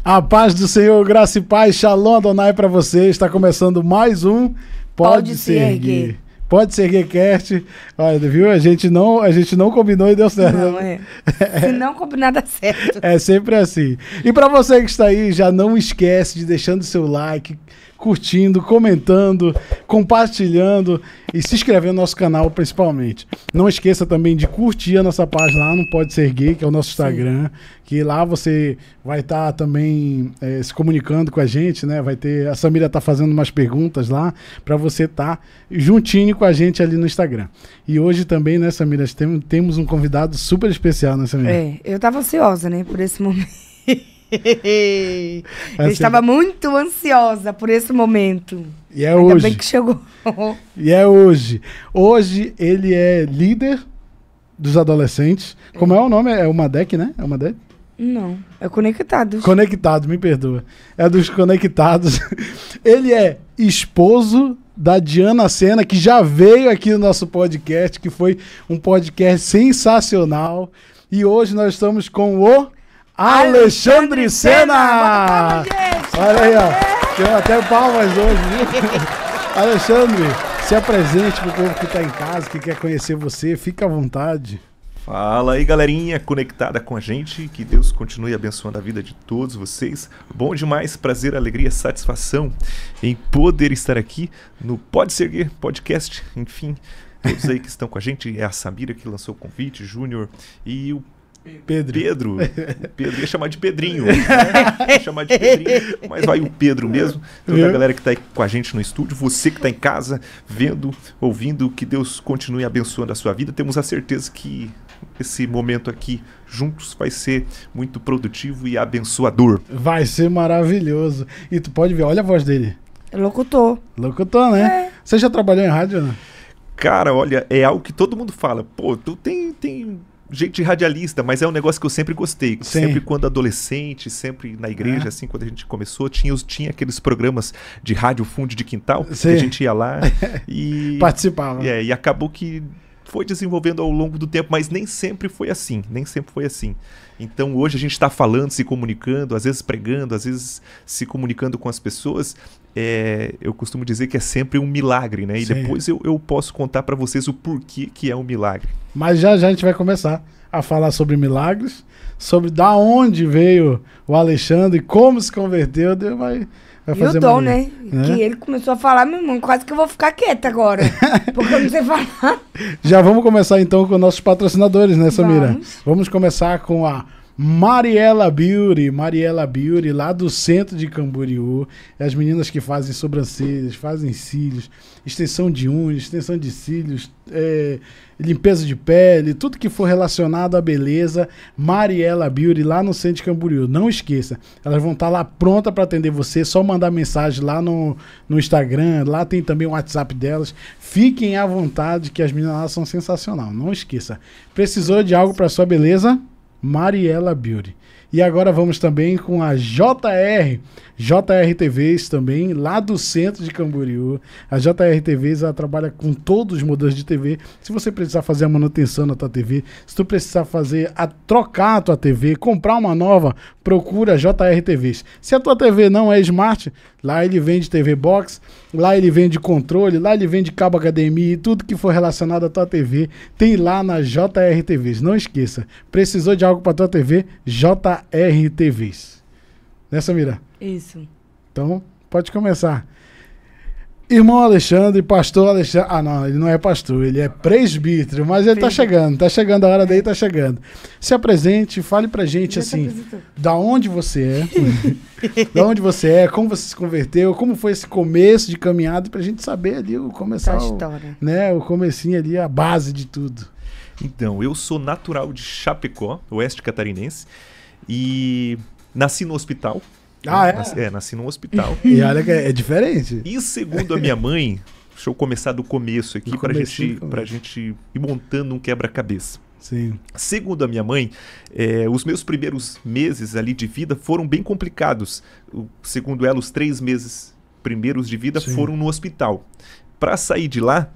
A paz do Senhor, graça e paz, Shalom Adonai para você. Está começando mais um Pode Se Erguer. Pode Se Erguer Cast. Olha, viu? A gente não combinou e deu certo. Não, Se não combinar, dá certo. É sempre assim. E para você que está aí, já não esquece de deixando seu like, curtindo, comentando, compartilhando e se inscrevendo no nosso canal, principalmente. Não esqueça também de curtir a nossa página lá no Pode Ser Gay, que é o nosso Instagram, que lá você vai estar também se comunicando com a gente, né? Vai ter, a Samira tá fazendo umas perguntas lá para você estar juntinho com a gente ali no Instagram. E hoje também, né, Samira, temos um convidado super especial, né, Samira? Eu tava ansiosa, né, por esse momento. Eu estava muito ansiosa por esse momento. E é Ainda hoje. bem que chegou. E é hoje. Hoje ele é líder dos adolescentes. Como é o nome? É o Madec, né? É o Madec? Não, é Conectados. Conectado, me perdoa. É dos Conectados. Ele é esposo da Diana Sena, que já veio aqui no nosso podcast, que foi um podcast sensacional. E hoje nós estamos com o Alexandre Sena! Palma, gente! Olha aí, ó. Tem até palmas hoje, viu? Alexandre, se apresente para o povo que está em casa, que quer conhecer você. Fica à vontade. Fala aí, galerinha conectada com a gente. Que Deus continue abençoando a vida de todos vocês. Bom demais, prazer, alegria, satisfação em poder estar aqui no Pode Ser Gay Podcast. Enfim, todos aí que estão com a gente. É a Samira que lançou o convite, Júnior e o Pedro, ia chamar de Pedrinho, né? Ia chamar de Pedrinho, mas vai o Pedro mesmo. Toda a galera que está aí com a gente no estúdio, você que está em casa, vendo, ouvindo, que Deus continue abençoando a sua vida. Temos a certeza que esse momento aqui juntos vai ser muito produtivo e abençoador. Vai ser maravilhoso. E tu pode ver, olha a voz dele. Locutor. Locutor, né? Você já trabalhou em rádio, né? Cara, olha, é algo que todo mundo fala. Pô, tu tem jeito de radialista, mas é um negócio que eu sempre gostei. Sim. Sempre quando adolescente, sempre na igreja, assim, quando a gente começou, tinha aqueles programas de rádio fundo de quintal, Sim. que a gente ia lá e participava. E acabou que foi desenvolvendo ao longo do tempo, mas nem sempre foi assim, Então hoje a gente está falando, se comunicando, às vezes pregando, às vezes se comunicando com as pessoas. Eu costumo dizer que é sempre um milagre, né? E Sim. depois eu posso contar para vocês o porquê que é um milagre. Mas já a gente vai começar a falar sobre milagres, sobre da onde veio o Alexandre, como se converteu, vai fazer E o dom, né? Que ele começou a falar, meu irmão, quase que eu vou ficar quieta agora. Porque eu não sei falar. Já vamos começar então com nossos patrocinadores, né, Samira? Vamos começar com a Mariela Beauty, lá do centro de Camboriú. As meninas que fazem sobrancelhas, fazem cílios, extensão de unhas, extensão de cílios, limpeza de pele, tudo que for relacionado à beleza. Mariela Beauty, lá no centro de Camboriú. Não esqueça, elas vão estar lá pronta para atender você. Só mandar mensagem lá no Instagram. Lá tem também o WhatsApp delas. Fiquem à vontade, que as meninas lá são sensacional. Não esqueça. Precisou de algo para sua beleza? Mariela Beauty. E agora vamos também com a JR TVs também, lá do centro de Camboriú. A JR TVs, ela trabalha com todos os modelos de TV. Se você precisar fazer a manutenção na tua TV, se tu precisar trocar a tua TV, comprar uma nova, procura a JR TVs. Se a tua TV não é smart, lá ele vende TV Box, lá ele vende controle, lá ele vende cabo HDMI, tudo que for relacionado à tua TV, tem lá na JR TVs. Não esqueça, precisou de algo para tua TV? JR TVs. Né, Samira? Isso. Então, pode começar. Irmão Alexandre, pastor Alexandre. Ah, não, ele não é pastor, ele é presbítero, mas ele tá chegando, a hora dele tá chegando. Se apresente, fale pra gente, assim, da onde você é, da onde você é, como você se converteu, como foi esse começo de caminhada, pra gente saber ali, começar o comecinho ali, a base de tudo. Então, eu sou natural de Chapecó, oeste catarinense, e nasci no hospital. Nasci num hospital. E olha que é diferente. E segundo a minha mãe, deixa eu começar do começo aqui pra gente ir montando um quebra-cabeça. Sim. Segundo a minha mãe, os meus primeiros meses ali de vida foram bem complicados. Segundo ela, os 3 meses primeiros de vida foram no hospital. Para sair de lá,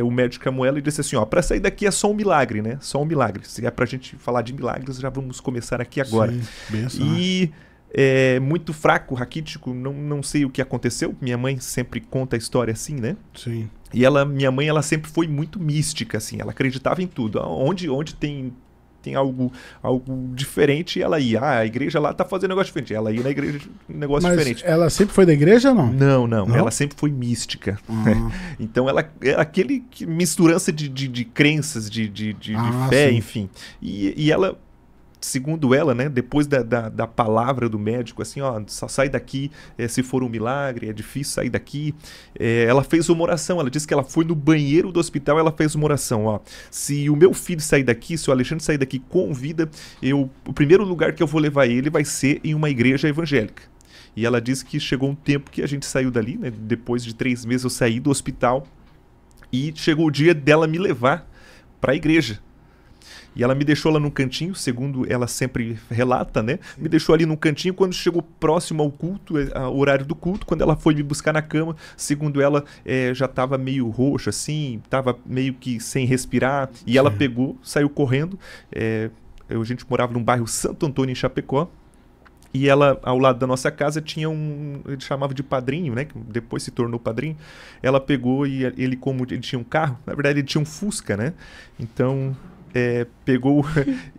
o médico chamou ela e disse assim, para sair daqui é só um milagre, né? Só um milagre. Se é pra gente falar de milagres, já vamos começar aqui agora. Sim, bem assim. E muito fraco, raquítico, não sei o que aconteceu. Minha mãe sempre conta a história assim, né? Sim. E minha mãe, ela sempre foi muito mística, assim. Ela acreditava em tudo. Onde tem algo diferente, ela ia. A igreja lá tá fazendo negócio diferente. Ela ia na igreja, negócio diferente. Ela sempre foi da igreja ou não? Não. Ela sempre foi mística. Então, ela é aquele misturança de crenças, de fé, sim. Enfim. E ela... Segundo ela, né, depois da palavra do médico, assim, ó, só sai daqui se for um milagre, é difícil sair daqui. Ela fez uma oração, ela disse que ela foi no banheiro do hospital, ela fez uma oração, ó. Se o meu filho sair daqui, se o Alexandre sair daqui com vida, o primeiro lugar que eu vou levar ele vai ser em uma igreja evangélica. E ela disse que chegou um tempo que a gente saiu dali, né, depois de 3 meses eu saí do hospital e chegou o dia dela me levar para a igreja. E ela me deixou lá num cantinho, segundo ela sempre relata, né? Me deixou ali num cantinho. Quando chegou próximo ao culto, ao horário do culto, quando ela foi me buscar na cama, segundo ela, já estava meio roxa, assim, estava meio que sem respirar. E ela pegou, saiu correndo. A gente morava num bairro Santo Antônio, em Chapecó. E ela, ao lado da nossa casa, tinha ele chamava de padrinho, né? Que depois se tornou padrinho. Ela pegou e ele, como ele tinha um carro, na verdade ele tinha um Fusca, né? Então... pegou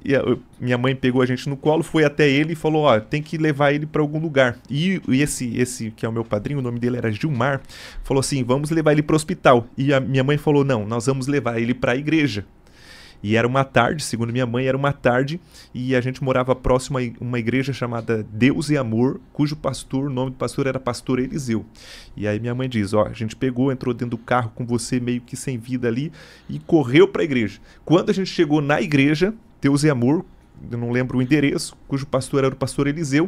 e minha mãe pegou a gente no colo, foi até ele e falou, ó, tem que levar ele para algum lugar. E esse que é o meu padrinho, o nome dele era Gilmar, falou assim, vamos levar ele para o hospital. E a minha mãe falou, não, nós vamos levar ele para a igreja. E era uma tarde, segundo minha mãe, era uma tarde, e a gente morava próximo a uma igreja chamada Deus e Amor, cujo pastor, o nome do pastor era Pastor Eliseu. E aí minha mãe diz, ó, a gente pegou, entrou dentro do carro com você meio que sem vida ali, e correu para a igreja. Quando a gente chegou na igreja, Deus e Amor, eu não lembro o endereço, cujo pastor era o Pastor Eliseu,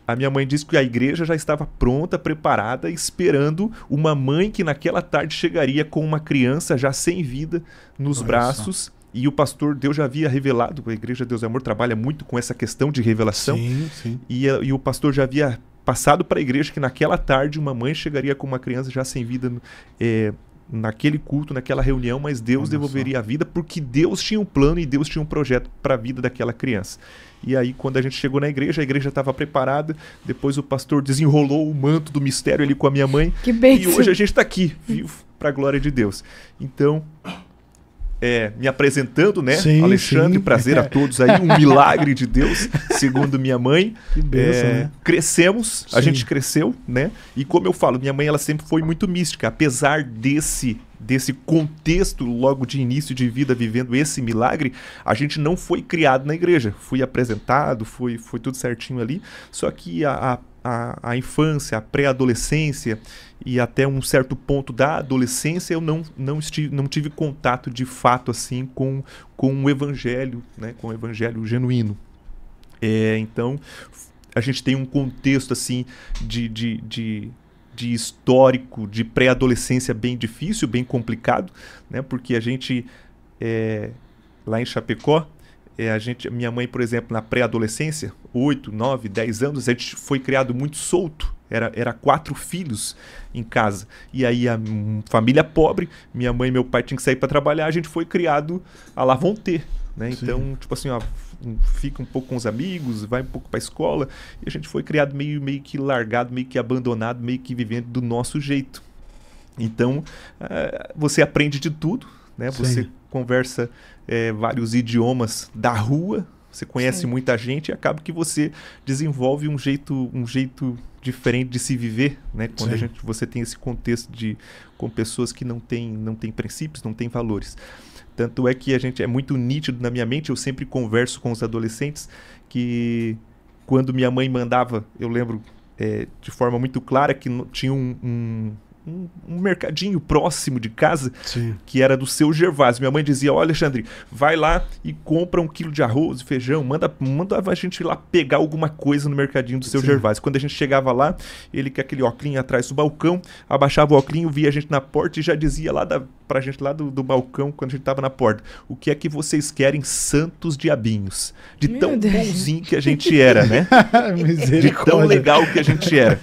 a minha mãe disse que a igreja já estava pronta, preparada, esperando uma mãe que naquela tarde chegaria com uma criança já sem vida nos braços. E o pastor, Deus já havia revelado, a Igreja Deus e Amor trabalha muito com essa questão de revelação. Sim, sim. E o pastor já havia passado para a igreja que naquela tarde uma mãe chegaria com uma criança já sem vida naquele culto, naquela reunião, mas Deus devolveria a vida porque Deus tinha um plano e Deus tinha um projeto para a vida daquela criança. E aí, quando a gente chegou na igreja, a igreja estava preparada, depois o pastor desenrolou o manto do mistério ali com a minha mãe. Que bênção. E hoje a gente está aqui, vivo, para a glória de Deus. Então... me apresentando, né? Sim, Alexandre, sim. Prazer a todos aí, um milagre de Deus, segundo minha mãe. Que bênção, né? Crescemos, a gente cresceu, né? E como eu falo, minha mãe ela sempre foi muito mística, apesar desse contexto logo de início de vida vivendo esse milagre, a gente não foi criado na igreja. Fui apresentado, foi tudo certinho ali, só que a infância, a pré-adolescência e até um certo ponto da adolescência eu não tive contato de fato assim com o evangelho, né, com o evangelho genuíno. Então a gente tem um contexto assim de histórico, de pré-adolescência bem difícil, bem complicado, né, porque a gente lá em Chapecó, minha mãe, por exemplo, na pré-adolescência, 8, 9, 10 anos, a gente foi criado muito solto. Era 4 filhos em casa. E aí a família pobre, minha mãe e meu pai tinham que sair para trabalhar, a gente foi criado a lá vão ter. Né? Então, tipo assim, ó, fica um pouco com os amigos, vai um pouco para a escola. E a gente foi criado meio que largado, meio que abandonado, meio que vivendo do nosso jeito. Então, você aprende de tudo, né? Você conversa vários idiomas da rua, você conhece muita gente e acaba que você desenvolve um jeito diferente de se viver, né? Quando você tem esse contexto com pessoas que não têm princípios, não têm valores. Tanto é que é muito nítido na minha mente, eu sempre converso com os adolescentes que quando minha mãe mandava, eu lembro de forma muito clara que tinha um mercadinho próximo de casa, que era do Seu Gervásio. Minha mãe dizia, olha, Alexandre, vai lá e compra 1 quilo de arroz e feijão, manda a gente ir lá pegar alguma coisa no mercadinho do Seu Gervásio. Quando a gente chegava lá, ele com aquele óculos atrás do balcão, abaixava o óculos, via a gente na porta e já dizia pra gente lá do balcão, quando a gente tava na porta, o que é que vocês querem, santos diabinhos? De tão bonzinho que a gente era, né? De tão legal que a gente era.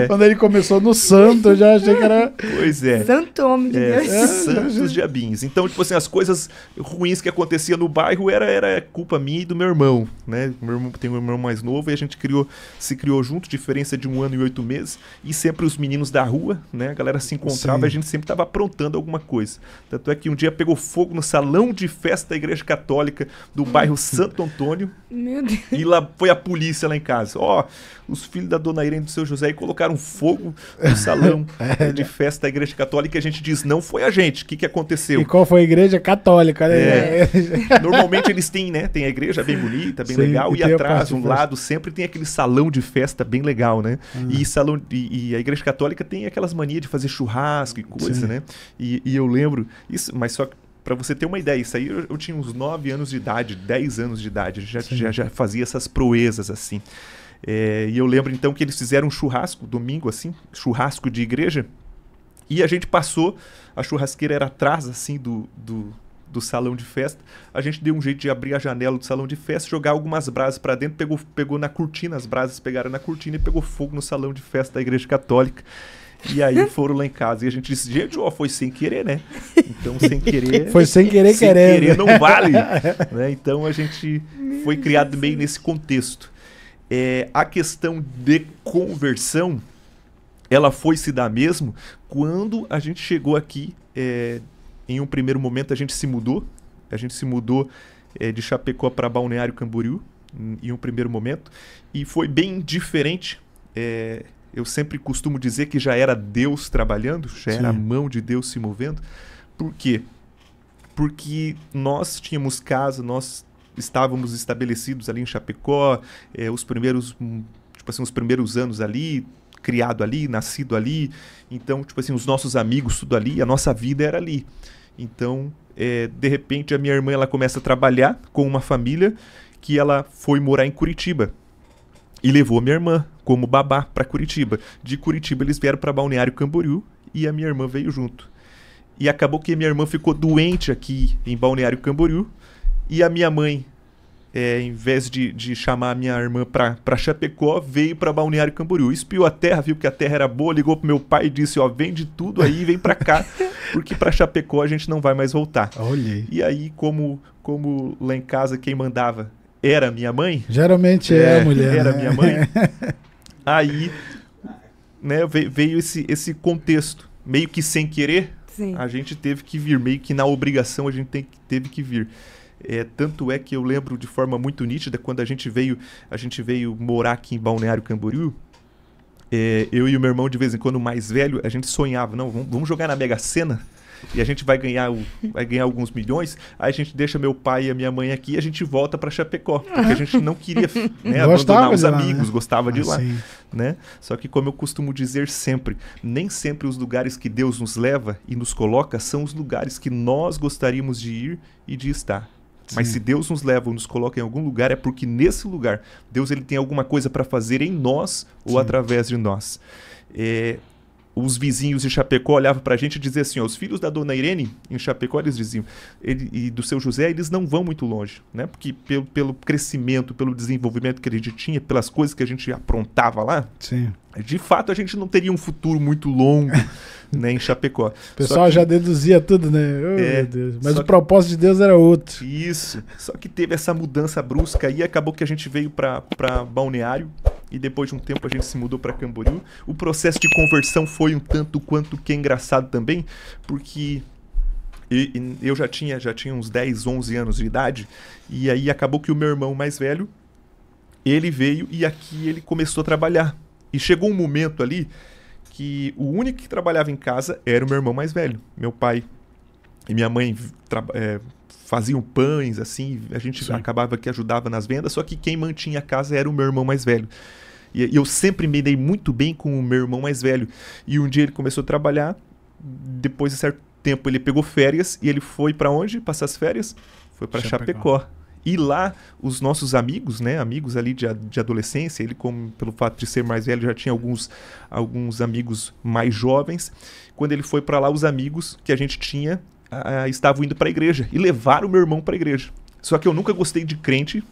Quando ele começou no santo, eu já achei que era... Pois é. Santo homem de Deus. Santos diabinhos. Então, tipo assim, as coisas ruins que aconteciam no bairro era culpa minha e do meu irmão, né? Meu irmão tem um irmão mais novo e a gente se criou junto, diferença de 1 ano e 8 meses. E sempre os meninos da rua, né? A galera se encontrava e a gente sempre estava aprontando alguma coisa. Tanto é que um dia pegou fogo no salão de festa da Igreja Católica do bairro Santo Antônio. Meu Deus. E lá foi a polícia lá em casa. Os filhos da dona Irene e do seu José aí colocaram fogo no salão de festa da Igreja Católica e a gente diz, não foi a gente. O que aconteceu? E qual foi a Igreja Católica, né? Normalmente eles têm, né? Tem a igreja bem bonita, bem legal, e atrás, um lado, sempre tem aquele salão de festa bem legal, né? E a Igreja Católica tem aquelas manias de fazer churrasco e coisa, né? E eu lembro, isso, mas só que pra você ter uma ideia, isso aí eu tinha uns 9 anos de idade, 10 anos de idade, já fazia essas proezas assim. E eu lembro então que eles fizeram um churrasco, domingo assim, churrasco de igreja, e a gente passou, a churrasqueira era atrás assim do salão de festa, a gente deu um jeito de abrir a janela do salão de festa, jogar algumas brasas pra dentro, pegou na cortina, as brasas pegaram na cortina e pegou fogo no salão de festa da Igreja Católica. E aí foram lá em casa e a gente disse, gente, foi sem querer, né? Então, sem querer... Foi sem querer, sem querendo. Querer não vale. Né? Então, a gente foi criado meio nesse contexto. A questão de conversão, ela foi se dar mesmo quando a gente chegou aqui, em um primeiro momento a gente se mudou de Chapecó para Balneário Camboriú, em um primeiro momento, e foi bem diferente. Eu sempre costumo dizer que já era Deus trabalhando, já era a mão de Deus se movendo. Por quê? Porque nós tínhamos casa, nós estávamos estabelecidos ali em Chapecó, os primeiros anos ali, criado ali, nascido ali. Então, tipo assim, os nossos amigos, tudo ali, a nossa vida era ali. Então, de repente, a minha irmã ela começa a trabalhar com uma família que ela foi morar em Curitiba. E levou a minha irmã como babá para Curitiba. De Curitiba eles vieram para Balneário Camboriú e a minha irmã veio junto. E acabou que a minha irmã ficou doente aqui em Balneário Camboriú e a minha mãe, em vez de chamar a minha irmã para Chapecó, veio para Balneário Camboriú. Espiou a terra, viu que a terra era boa, ligou pro meu pai e disse, vende tudo aí, vem para cá, porque para Chapecó a gente não vai mais voltar. Olhei. E aí, como lá em casa quem mandava era minha mãe. Geralmente a mulher. Era minha mãe. Aí, né, veio esse contexto. Meio que sem querer, a gente teve que vir. Meio que na obrigação a gente teve que vir. Tanto é que eu lembro de forma muito nítida, quando a gente veio morar aqui em Balneário Camboriú, eu e o meu irmão, de vez em quando, mais velho, a gente sonhava, não, vamos jogar na Mega Sena, e a gente vai ganhar alguns milhões, aí a gente deixa meu pai e a minha mãe aqui e a gente volta para Chapecó, porque a gente não queria, né, abandonar os amigos, gostava de ir lá, né? Só que, como eu costumo dizer sempre, nem sempre os lugares que Deus nos leva e nos coloca são os lugares que nós gostaríamos de ir e de estar. Mas se Deus nos leva ou nos coloca em algum lugar, é porque nesse lugar Deus ele tem alguma coisa para fazer em nós ou através de nós. Os vizinhos de Chapecó olhavam pra gente e diziam assim, os filhos da dona Irene em Chapecó, eles diziam, e do seu José, eles não vão muito longe, né? Porque pelo crescimento, pelo desenvolvimento que a gente tinha, pelas coisas que a gente aprontava lá, de fato a gente não teria um futuro muito longo, né, em Chapecó. O pessoal já deduzia tudo, né? Meu Deus. Mas o propósito de Deus era outro. Isso. Só que teve essa mudança brusca e acabou que a gente veio para Balneário e depois de um tempo a gente se mudou para Camboriú. O processo de conversão foi um tanto quanto que engraçado também, porque eu já tinha uns 10, 11 anos de idade e aí acabou que o meu irmão mais velho, ele veio e aqui ele começou a trabalhar. E chegou um momento ali que o único que trabalhava em casa era o meu irmão mais velho. Meu pai e minha mãe faziam pães, assim, a gente acabava que ajudava nas vendas, só que quem mantinha a casa era o meu irmão mais velho. E eu sempre me dei muito bem com o meu irmão mais velho. E um dia ele começou a trabalhar, depois de certo tempo ele pegou férias e ele foi para onde passar as férias? Foi para Chapecó. E lá, os nossos amigos, né, amigos ali de adolescência, ele, como pelo fato de ser mais velho, já tinha alguns amigos mais jovens. Quando ele foi para lá, os amigos que a gente tinha estavam indo para a igreja e levaram o meu irmão para a igreja. Só que eu nunca gostei de crente.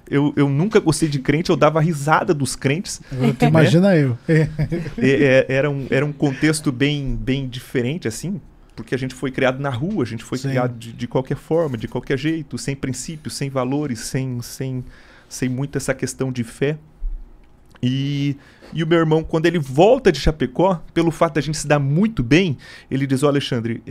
eu nunca gostei de crente, eu dava risada dos crentes. Imagina eu. Era um contexto bem diferente, assim, porque a gente foi criado na rua, a gente foi criado de qualquer forma, de qualquer jeito, sem princípios, sem valores, sem muito essa questão de fé. E o meu irmão, quando ele volta de Chapecó, pelo fato da gente se dar muito bem, ele diz, Alexandre,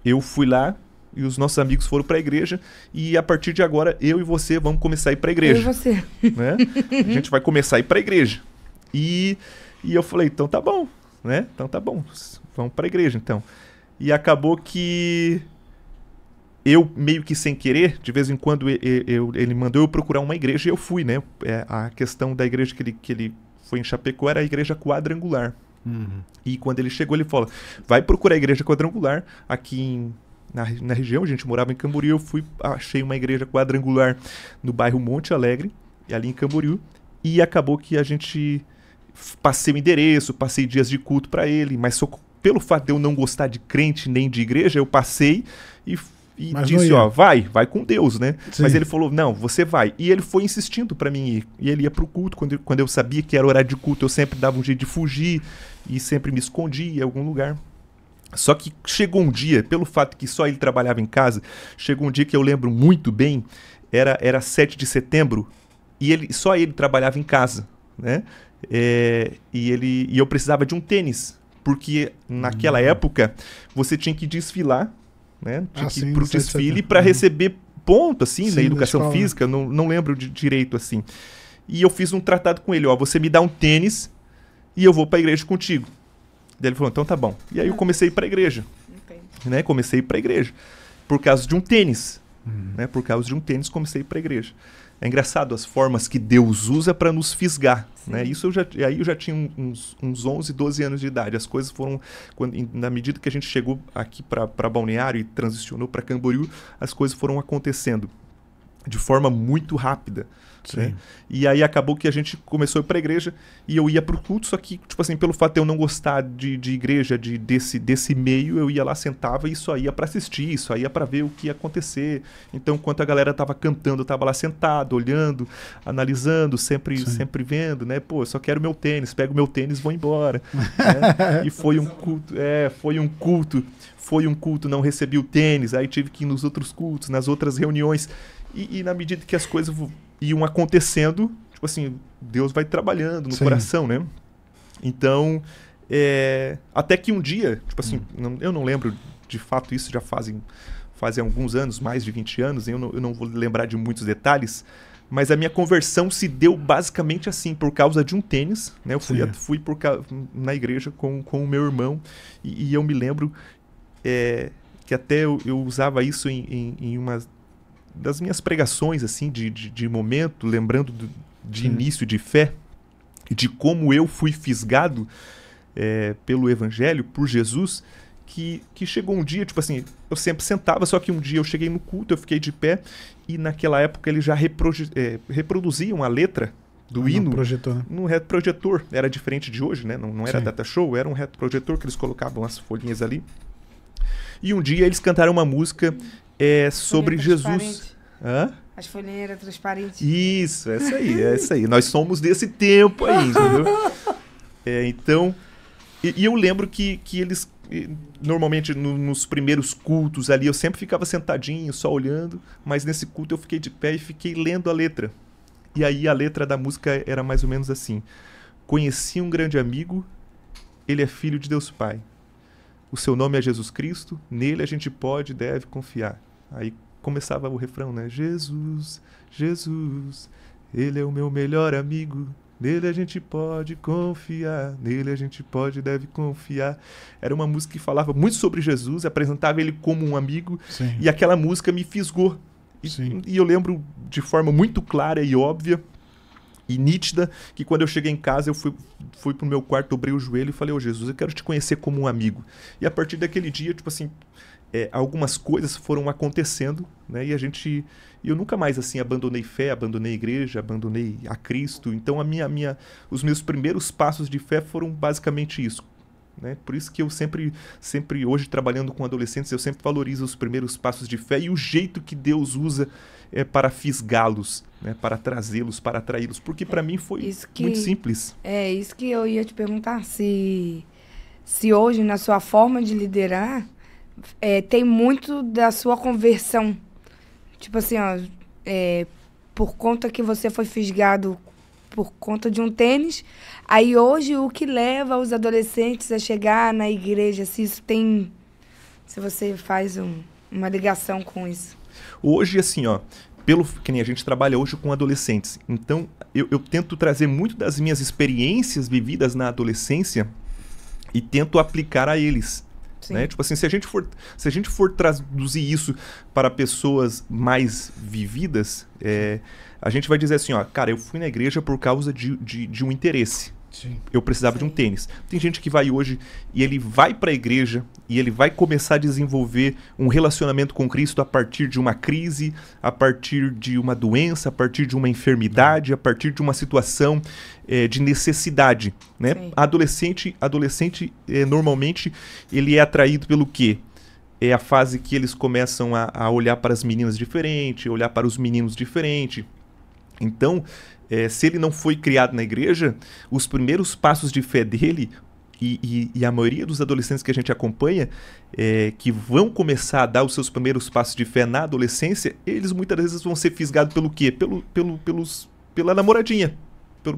eu fui lá e os nossos amigos foram para a igreja e a partir de agora eu e você vamos começar a ir para a igreja. Eu e você. Né? A gente vai começar a ir para a igreja. E eu falei, então tá bom, né? Então tá bom, vamos para a igreja então. E acabou que eu, meio que sem querer, de vez em quando ele mandou eu procurar uma igreja e eu fui, né? A questão da igreja que ele foi em Chapecó era a igreja quadrangular. Uhum. E quando ele chegou, ele falou, vai procurar a igreja quadrangular aqui na região. A gente morava em Camboriú, eu achei uma igreja quadrangular no bairro Monte Alegre, ali em Camboriú. E acabou que a gente passei o endereço, passei dias de culto para ele, mas só pelo fato de eu não gostar de crente nem de igreja, eu passei e disse, vai com Deus, né? Sim. Mas ele falou, não, você vai. E ele foi insistindo para mim ir. E ele ia pro culto. Quando eu sabia que era horário de culto, eu sempre dava um jeito de fugir e sempre me escondia em algum lugar. Só que chegou um dia, pelo fato que só ele trabalhava em casa, chegou um dia que eu lembro muito bem, era 7 de setembro, e só ele trabalhava em casa, né? E eu precisava de um tênis, porque naquela época você tinha que desfilar, né? Tinha que ir pro desfile para receber ponto, assim, na educação física, não lembro direito, assim. E eu fiz um tratado com ele, você me dá um tênis e eu vou pra igreja contigo. Daí ele falou, então tá bom. E aí eu comecei a ir pra igreja. Né? Comecei a ir pra igreja. Por causa de um tênis. Né? Por causa de um tênis, comecei a ir pra igreja. É engraçado as formas que Deus usa para nos fisgar. Né? Isso aí eu já tinha uns 11, 12 anos de idade. As coisas foram... na medida que a gente chegou aqui para Balneário e transicionou para Camboriú, as coisas foram acontecendo de forma muito rápida. Né? E aí acabou que a gente começou a ir pra igreja e eu ia pro culto, só que, tipo assim, pelo fato de eu não gostar de igreja, desse meio, eu ia lá, sentava e só ia pra assistir, só ia pra ver o que ia acontecer. Então, enquanto a galera tava cantando, eu tava lá sentado, olhando, analisando, sempre vendo, né? Pô, eu só quero meu tênis, pego meu tênis e vou embora. Né? E foi um culto, não recebi o tênis, aí tive que ir nos outros cultos, nas outras reuniões. E na medida que as coisas iam acontecendo, tipo assim, Deus vai trabalhando no coração, né? Então, até que um dia, tipo assim, eu não lembro de fato, isso já fazem alguns anos, mais de 20 anos, eu não vou lembrar de muitos detalhes, mas a minha conversão se deu basicamente assim, por causa de um tênis, né? Eu fui na igreja com o meu irmão e eu me lembro que até eu usava isso em uma das minhas pregações, assim, de momento, lembrando de início de fé, de como eu fui fisgado pelo Evangelho, por Jesus, que chegou um dia, tipo assim, eu sempre sentava, só que um dia eu cheguei no culto, eu fiquei de pé, e naquela época ele já reproduzia uma letra do hino num retroprojetor. Era diferente de hoje, né? Não era data show, era um retroprojetor que eles colocavam as folhinhas ali. E um dia eles cantaram uma música sobre Jesus. Hã? As folhinhas eram transparentes. Isso, essa aí. Nós somos desse tempo aí, entendeu? Então, e eu lembro que eles, normalmente nos primeiros cultos ali, eu sempre ficava sentadinho, só olhando, mas nesse culto eu fiquei de pé e fiquei lendo a letra. E aí a letra da música era mais ou menos assim: conheci um grande amigo, ele é filho de Deus Pai. O seu nome é Jesus Cristo, nele a gente pode e deve confiar. Aí começava o refrão, né? Jesus, Jesus, ele é o meu melhor amigo, nele a gente pode confiar, nele a gente pode e deve confiar. Era uma música que falava muito sobre Jesus, apresentava ele como um amigo, e aquela música me fisgou. E eu lembro de forma muito clara e óbvia e nítida que quando eu cheguei em casa eu fui pro meu quarto, dobrei o joelho e falei: ô Jesus, eu quero te conhecer como um amigo. E a partir daquele dia, tipo assim, algumas coisas foram acontecendo, né? E eu nunca mais assim abandonei fé, abandonei igreja, abandonei a Cristo. Então os meus primeiros passos de fé foram basicamente isso, né? Por isso que eu sempre hoje trabalhando com adolescentes, eu sempre valorizo os primeiros passos de fé e o jeito que Deus usa para fisgá-los. né, para trazê-los, para atraí-los. Porque para mim foi muito simples. É isso que eu ia te perguntar. Se hoje, na sua forma de liderar, tem muito da sua conversão. Tipo assim, ó, por conta que você foi fisgado por conta de um tênis, aí hoje o que leva os adolescentes a chegar na igreja, se você faz uma ligação com isso. Hoje, assim, ó, que nem a gente trabalha hoje com adolescentes, então eu tento trazer muito das minhas experiências vividas na adolescência e tento aplicar a eles. Né? Tipo assim, se a gente for traduzir isso para pessoas mais vividas, a gente vai dizer assim, ó, cara, eu fui na igreja por causa de um interesse. Sim. Eu precisava de um tênis. Tem gente que vai hoje e ele vai para a igreja e ele vai começar a desenvolver um relacionamento com Cristo a partir de uma crise, a partir de uma doença, a partir de uma enfermidade, a partir de uma situação de necessidade. Né? Adolescente normalmente, ele é atraído pelo quê? É a fase que eles começam a olhar para as meninas diferente, olhar para os meninos diferente. Então, se ele não foi criado na igreja, os primeiros passos de fé dele, e a maioria dos adolescentes que a gente acompanha, que vão começar a dar os seus primeiros passos de fé na adolescência, eles muitas vezes vão ser fisgados pelo quê? Pela namoradinha,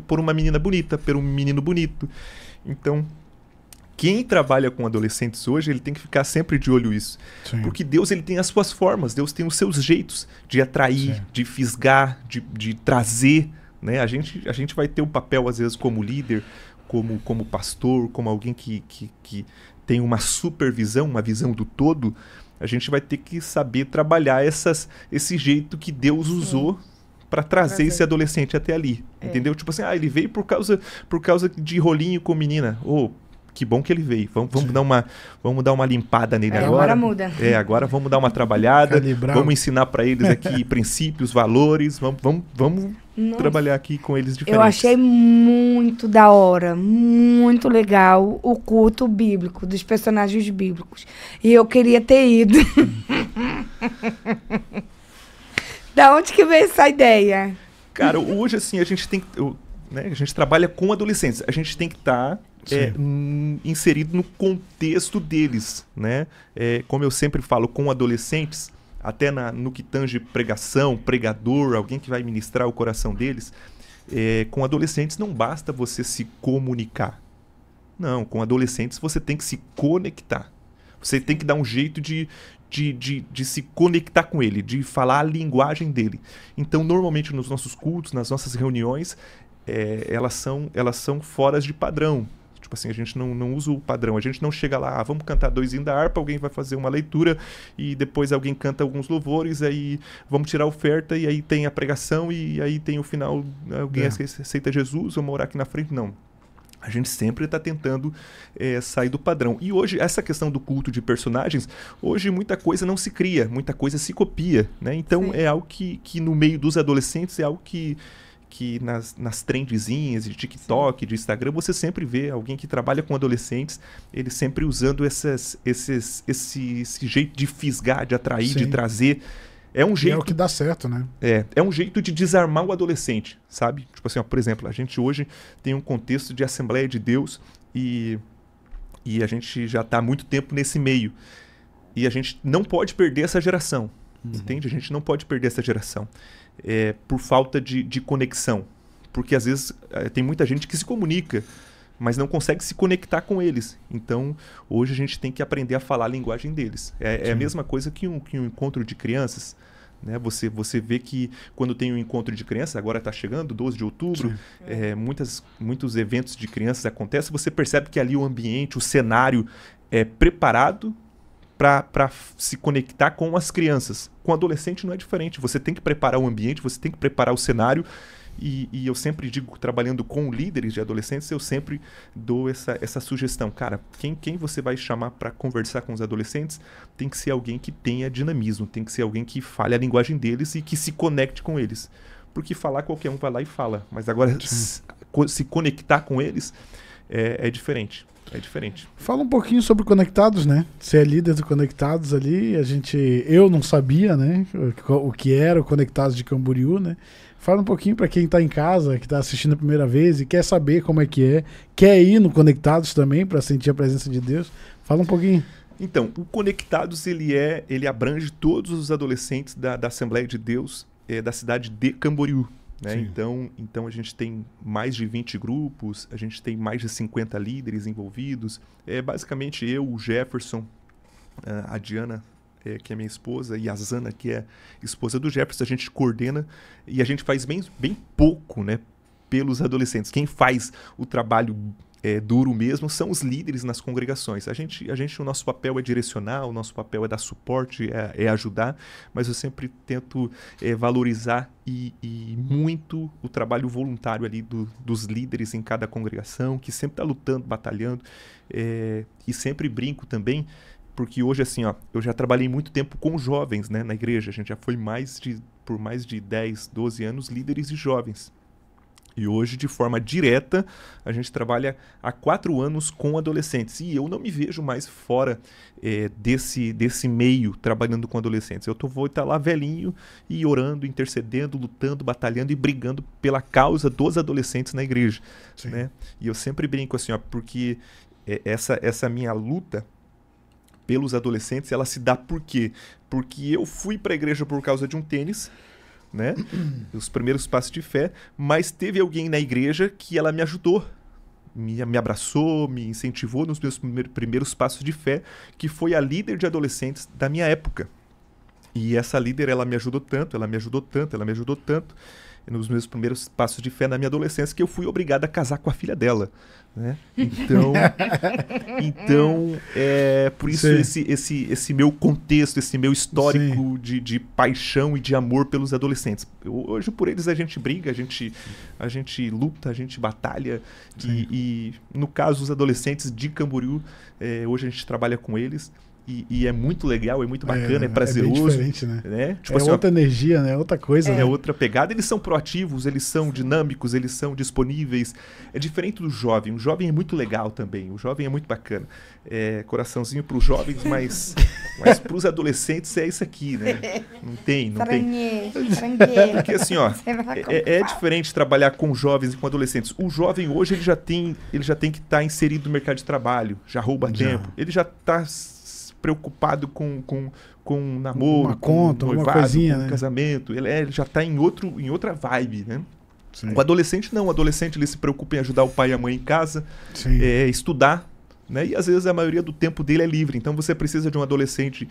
por uma menina bonita, por um menino bonito. Então, quem trabalha com adolescentes hoje, ele tem que ficar sempre de olho nisso. Porque Deus, ele tem as suas formas, Deus tem os seus jeitos de atrair, de fisgar, de trazer. Né? A gente vai ter um papel, às vezes, como líder, como pastor, como alguém que tem uma supervisão, uma visão do todo. A gente vai ter que saber trabalhar esse jeito que Deus usou para trazer esse adolescente até ali. Entendeu? Tipo assim, ele veio por causa de rolinho com menina. Que bom que ele veio. Vamos dar uma limpada nele agora. Agora muda. Agora vamos dar uma trabalhada. Vamos ensinar para eles aqui princípios, valores. Vamos trabalhar aqui com eles diferentes. Eu achei muito da hora, muito legal o culto bíblico, dos personagens bíblicos. E eu queria ter ido. Da onde que veio essa ideia? Cara, hoje assim, a gente tem que... Né, a gente trabalha com adolescentes. A gente tem que estar... inserido no contexto deles, né? Como eu sempre falo com adolescentes, até no que tange pregação, pregador, alguém que vai ministrar o coração deles, com adolescentes não basta você se comunicar. Não, com adolescentes você tem que se conectar. Você tem que dar um jeito de se conectar com ele, de falar a linguagem dele. Então, normalmente nos nossos cultos, nas nossas reuniões, elas são fora de padrão. Tipo assim, a gente não usa o padrão, a gente não chega lá, vamos cantar 2 hinos da harpa, alguém vai fazer uma leitura e depois alguém canta alguns louvores, aí vamos tirar a oferta e aí tem a pregação e aí tem o final, alguém aceita Jesus, vamos orar aqui na frente. Não. A gente sempre está tentando sair do padrão. E hoje, essa questão do culto de personagens, hoje muita coisa não se cria, muita coisa se copia, né? Então é algo que no meio dos adolescentes é algo que nas trendzinhas de TikTok, de Instagram, você sempre vê alguém que trabalha com adolescentes, ele sempre usando esse jeito de fisgar, de atrair, de trazer. É um jeito... é o que dá certo, né? É um jeito de desarmar o adolescente, sabe? Tipo assim, por exemplo, a gente hoje tem um contexto de Assembleia de Deus e a gente já está há muito tempo nesse meio. E a gente não pode perder essa geração, entende? A gente não pode perder essa geração. Por falta de conexão. Porque às vezes tem muita gente que se comunica, mas não consegue se conectar com eles. Então, hoje a gente tem que aprender a falar a linguagem deles. É a mesma coisa que um encontro de crianças. Né? Você vê que quando tem um encontro de crianças, agora está chegando, 12 de outubro, muitos eventos de crianças acontecem, você percebe que ali o ambiente, o cenário é preparado para se conectar com as crianças. Com adolescente não é diferente. Você tem que preparar o ambiente, você tem que preparar o cenário. E eu sempre digo, trabalhando com líderes de adolescentes, eu sempre dou essa sugestão. Cara, quem você vai chamar para conversar com os adolescentes tem que ser alguém que tenha dinamismo, tem que ser alguém que fale a linguagem deles e que se conecte com eles. Porque falar, qualquer um vai lá e fala. Mas agora, se conectar com eles é diferente. É diferente. Fala um pouquinho sobre Conectados, né? Você é líder do Conectados ali, eu não sabia, né? O que era o Conectados de Camboriú, né? Fala um pouquinho para quem está em casa, que está assistindo a primeira vez e quer saber como é, quer ir no Conectados também para sentir a presença de Deus. Fala um pouquinho. Então, o Conectados, ele abrange todos os adolescentes da Assembleia de Deus da cidade de Camboriú. Né? Então a gente tem mais de 20 grupos, a gente tem mais de 50 líderes envolvidos. Basicamente eu, o Jefferson, a Diana, que é minha esposa, e a Zana, que é esposa do Jefferson, a gente coordena e a gente faz bem pouco, né, pelos adolescentes. Quem faz o trabalho duro mesmo são os líderes nas congregações. O nosso papel é direcionar, o nosso papel é dar suporte, é ajudar, mas eu sempre tento valorizar e muito o trabalho voluntário ali dos líderes em cada congregação, que sempre está lutando, batalhando, e sempre brinco também, porque hoje, assim, eu já trabalhei muito tempo com jovens, né, na igreja. A gente já foi por mais de 10, 12 anos líderes de jovens. E hoje, de forma direta, a gente trabalha há 4 anos com adolescentes. E eu não me vejo mais fora desse meio, trabalhando com adolescentes. Vou estar lá velhinho e orando, intercedendo, lutando, batalhando e brigando pela causa dos adolescentes na igreja. Né? E eu sempre brinco assim, porque essa minha luta pelos adolescentes, ela se dá por quê? Porque eu fui para a igreja por causa de um tênis, né? Os primeiros passos de fé, mas teve alguém na igreja que ela me ajudou, me abraçou, me incentivou nos meus primeiros passos de fé, que foi a líder de adolescentes da minha época. E essa líder, ela me ajudou tanto nos meus primeiros passos de fé na minha adolescência, que eu fui obrigado a casar com a filha dela. Né? Então por isso esse meu contexto, esse meu histórico de paixão e de amor pelos adolescentes. Hoje por eles a gente briga, a gente luta, a gente batalha e no caso os adolescentes de Camboriú, hoje a gente trabalha com eles. E é muito legal, é muito bacana, é prazeroso. É bem diferente, né? Tipo assim, outra energia, né? Outra coisa. É outra pegada. Eles são proativos, eles são dinâmicos, eles são disponíveis. É diferente do jovem. O jovem é muito legal também. O jovem é muito bacana. Coraçãozinho para os jovens, mas para os adolescentes é isso aqui, né? Não tem. Porque assim, é diferente trabalhar com jovens e com adolescentes. O jovem hoje ele já tem que estar inserido no mercado de trabalho, já rouba tempo. Ele já está preocupado com namoro, uma conta, com noivado, uma coisinha, com né? casamento. Ele já está em outra vibe, né? Sim. O adolescente não. O adolescente ele se preocupa em ajudar o pai e a mãe em casa, estudar, né? E às vezes a maioria do tempo dele é livre. Então você precisa de um adolescente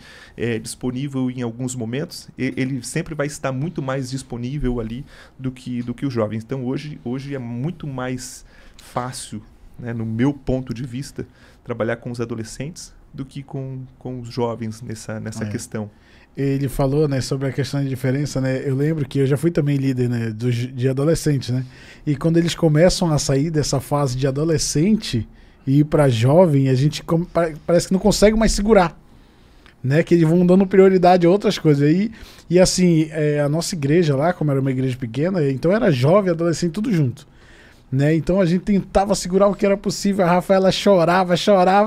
disponível em alguns momentos. Ele sempre vai estar muito mais disponível ali do que os jovens. Então hoje é muito mais fácil, né, no meu ponto de vista, trabalhar com os adolescentes do que com os jovens nessa questão. Ele falou, né, sobre a questão de diferença, né? Eu lembro que eu já fui também líder, né, de adolescentes, né? E quando eles começam a sair dessa fase de adolescente e ir para jovem, a gente parece que não consegue mais segurar, né? Que eles vão dando prioridade a outras coisas. E assim, a nossa igreja lá, como era uma igreja pequena, então era jovem, adolescente, tudo junto. Né? Então a gente tentava segurar o que era possível. A Rafaela chorava.